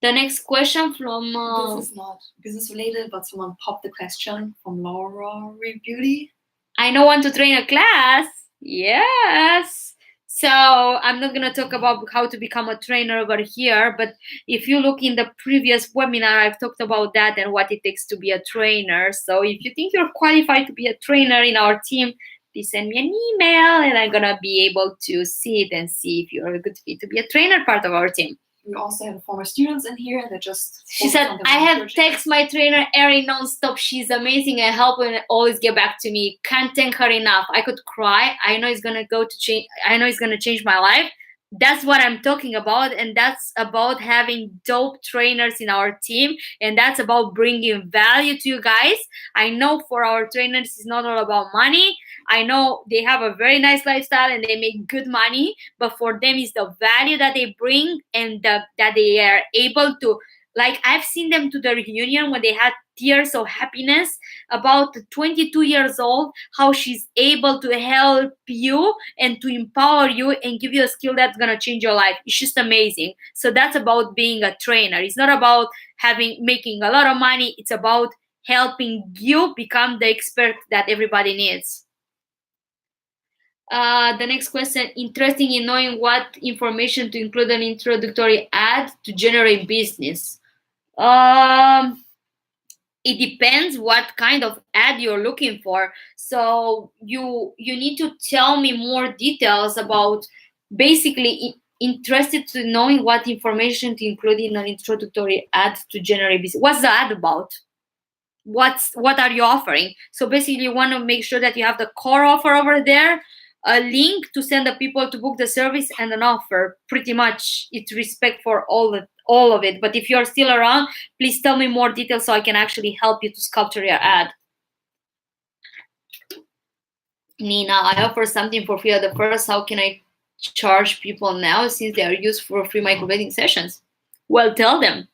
The next question from this is not business related, but someone popped the question from Laura Beauty. I know when to train a class. Yes. So I'm not going to talk about how to become a trainer over here, but if you look in the previous webinar, I've talked about that and what it takes to be a trainer. So if you think you're qualified to be a trainer in our team, please send me an email, and I'm going to be able to see it and see if you're a good fit to be a trainer part of our team. We also have former students in here that just. She said, I have text my trainer Erin nonstop. She's amazing and helping and always get back to me. Can't thank her enough. I could cry. I know it's gonna change. I know it's gonna change my life. That's what I'm talking about, and that's about having dope trainers in our team, and that's about bringing value to you guys. I know for our trainers it's not all about money. I know they have a very nice lifestyle and they make good money, but for them it's the value that they bring and that they are able to, like, I've seen them to the reunion when they had tears of happiness about 22 years old, how she's able to help you and to empower you and give you a skill that's going to change your life. It's just amazing. So that's about being a trainer. It's not about making a lot of money. It's about helping you become the expert that everybody needs. The next question, interesting in knowing what information to include an introductory ad to generate business. It depends what kind of ad you're looking for. So you need to tell me more details about, basically interested to knowing what information to include in an introductory ad to generate business. What's the ad about? What are you offering? So basically you want to make sure that you have the core offer over there, a link to send the people to book the service, and an offer. Pretty much it's respect for all of it. But if you're still around, please tell me more details so I can actually help you to sculpture your ad. Nina, I offer something for free at the first. How can I charge people now since they are used for free microblading sessions? Well, tell them,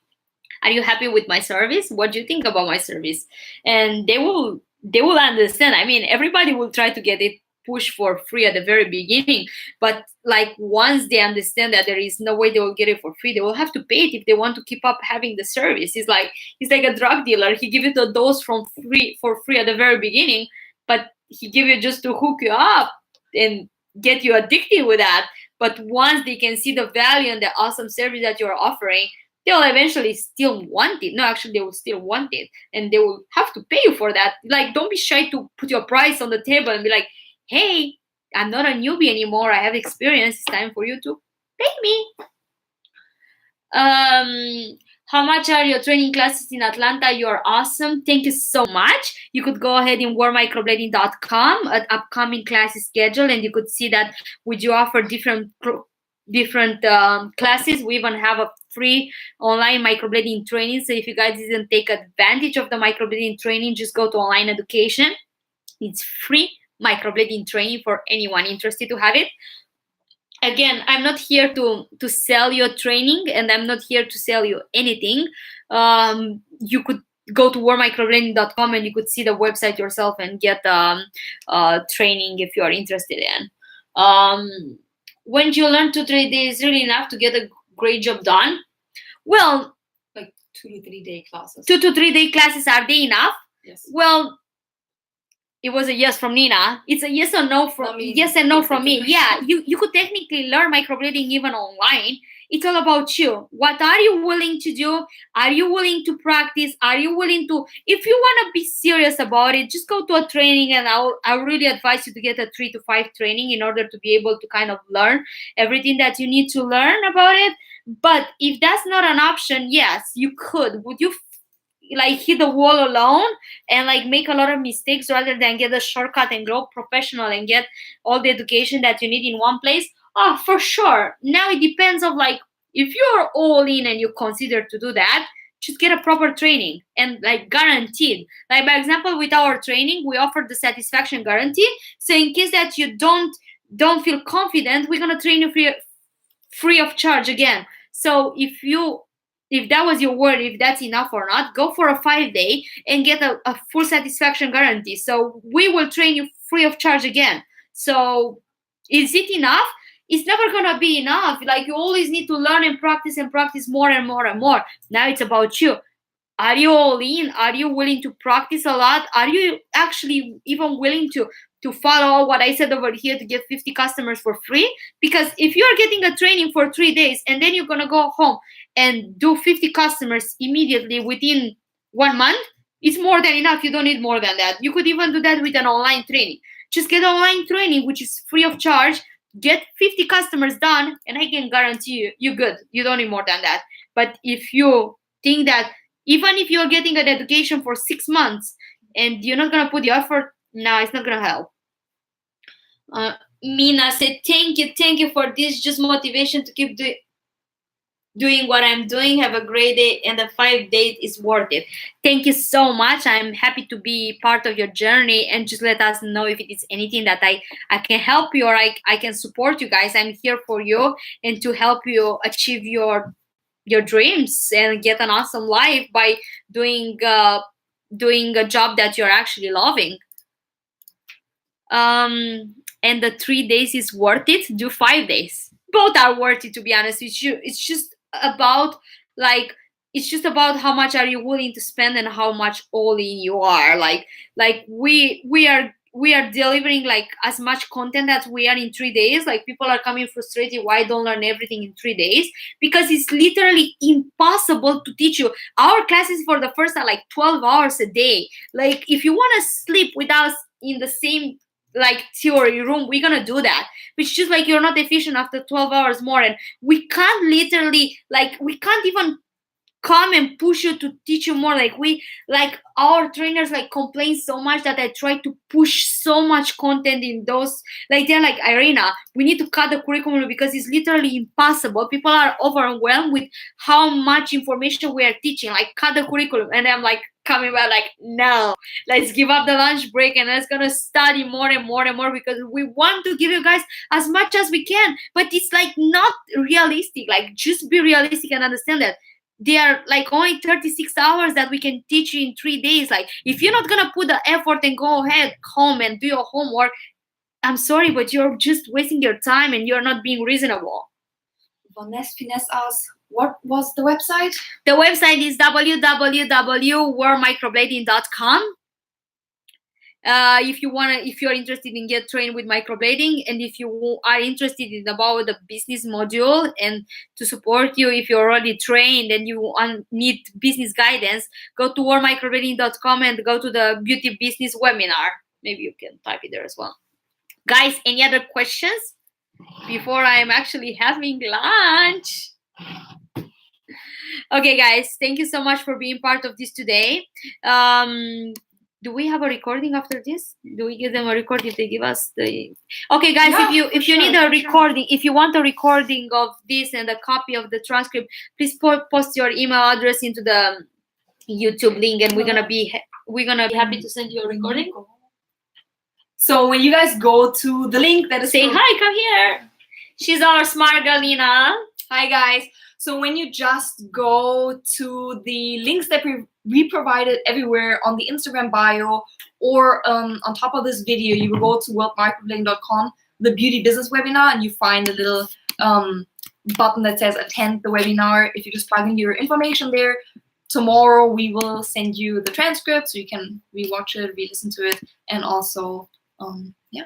are you happy with my service? What do you think about my service? And they will understand. I mean, everybody will try to get it push for free at the very beginning, but like once they understand that there is no way they will get it for free, they will have to pay it if they want to keep up having the service. He's like a drug dealer. He give you the dose for free at the very beginning, but he give you just to hook you up and get you addicted with that. But once they can see the value and the awesome service that you're offering, they'll eventually still want it. No, actually, they will still want it, and they will have to pay you for that. Like, don't be shy to put your price on the table and be like, hey, I'm not a newbie anymore. I have experience. It's time for you to pay me. How much are your training classes in Atlanta? You're awesome. Thank you so much. You could go ahead in warmicroblading.com at upcoming classes schedule, and you could see that we do offer different classes. We even have a free online microblading training. So if you guys didn't take advantage of the microblading training, just go to online education. It's free microblading training for anyone interested to have it. Again, I'm not here to sell your training, and I'm not here to sell you anything. You could go to warmicroblading.com and you could see the website yourself and get training if you are interested in. When you learn 2-3 days really enough to get a great job done? Well, like 2 to 3 day classes. 2 to 3 day classes, are they enough? Yes. Well, it was a yes from Nina. It's a yes or no from yes and no from me. Yeah, you could technically learn microblading even online. It's all about you. What are you willing to do? Are you willing to practice? Are you willing to? If you want to be serious about it, just go to a training, and I'll really advise you to get a 3 to 5 training in order to be able to kind of learn everything that you need to learn about it. But if that's not an option, yes, you could. Would you like hit the wall alone and like make a lot of mistakes rather than get a shortcut and grow professional and get all the education that you need in one place? Oh, for sure. Now it depends of like, if you're all in and you consider to do that, just get a proper training and like guaranteed. Like, by example, with our training, we offer the satisfaction guarantee. So in case that you don't feel confident, we're gonna train you free of charge again. So if that was your word, if that's enough or not, go for a 5-day and get a full satisfaction guarantee. So we will train you free of charge again. So is it enough? It's never going to be enough. Like, you always need to learn and practice more and more and more. Now it's about you. Are you all in? Are you willing to practice a lot? Are you actually even willing to follow what I said over here to get 50 customers for free? Because if you're getting a training for 3 days and then you're going to go home and do 50 customers immediately within 1 month, it's more than enough. You don't need more than that. You could even do that with an online training. Just get online training, which is free of charge, get 50 customers done, and I can guarantee you, you're good. You don't need more than that. But if you think that even if you're getting an education for 6 months and you're not gonna put the effort, no, it's not gonna help. Mina said, thank you for this, just motivation to keep doing what I'm doing. Have a great day, and the 5 days is worth it. Thank you so much. I'm happy to be part of your journey, and just let us know if it is anything that I can help you, or I can support you guys. I'm here for you and to help you achieve your dreams and get an awesome life by doing a job that you're actually loving. And the 3 days is worth it. Do 5 days. Both are worth it, to be honest with you. It's just about how much are you willing to spend and how much all in you are. Like we are delivering like as much content as we are in 3 days. Like people are coming frustrated why I don't learn everything in 3 days, because it's literally impossible to teach you. Our classes for the first are like 12 hours a day. Like if you want to sleep with us in the same like theory room, we're gonna do that, which just like you're not efficient after 12 hours more, and we can't literally we can't even come and push you to teach you more. Like our trainers like complain so much that I try to push so much content in those, like they're like, Irina, we need to cut the curriculum because it's literally impossible. People are overwhelmed with how much information we are teaching. Like cut the curriculum. And I'm like coming back like, no, let's give up the lunch break and let's gonna study more and more and more, because we want to give you guys as much as we can. But it's like not realistic. Like just be realistic and understand that they are like only 36 hours that we can teach you in 3 days. Like if you're not gonna put the effort and go ahead home and do your homework, I'm sorry, but you're just wasting your time and you're not being reasonable. Vanessa Finesse asks, what was the website? The website is www.worldmicroblading.com. If you're interested in get trained with microblading, and if you are interested in about the business module and to support you, if you're already trained and you need business guidance, go to worldmicroblading.com and go to the beauty business webinar. Maybe you can type it there as well. Guys, any other questions before I'm actually having lunch? Okay, guys, thank you so much for being part of this today. Do we have a recording after this? Do we give them a recording if they give us the... Okay, guys, Yeah, if you need a recording, if you want a recording of this and a copy of the transcript, please post your email address into the YouTube link, and we're gonna be happy to send you a recording. So when you guys go to the link that is... Say hi, come here. She's our smart Galina. Hi, guys. So when you just go to the links that we provided everywhere on the Instagram bio, or on top of this video, you will go to worldmicroblading.com, the beauty business webinar, and you find a little button that says attend the webinar. If you just plug in your information there, tomorrow we will send you the transcript so you can rewatch it, re-listen to it, and also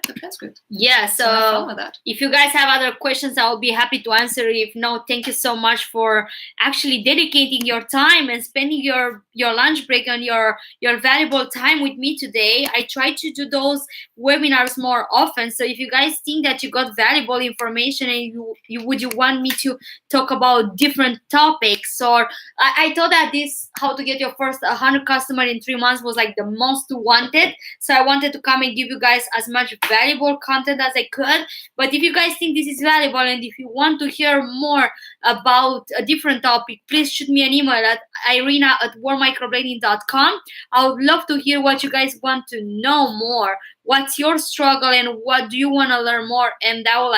the transcript. Yeah, so have fun with that. If you guys have other questions, I will be happy to answer. If no, thank you so much for actually dedicating your time and spending your lunch break and your valuable time with me today. I try to do those webinars more often. So if you guys think that you got valuable information and you want me to talk about different topics, or I thought that this how to get your first 100 customers in 3 months was like the most wanted. So I wanted to come and give you guys as much valuable content as I could. But if you guys think this is valuable and if you want to hear more about a different topic, please shoot me an email at irina@worldmicroblading.com. I would love to hear what you guys want to know more. What's your struggle and what do you want to learn more? And I will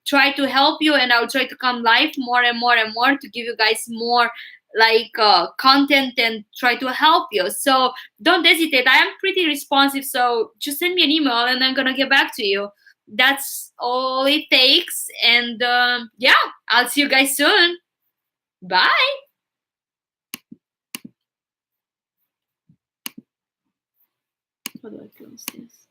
try to help you, and I'll try to come live more and more and more to give you guys more content and try to help you. So don't hesitate. I am pretty responsive, so just send me an email and I'm gonna get back to you. That's all it takes. And I'll see you guys soon. Bye. How do I close this?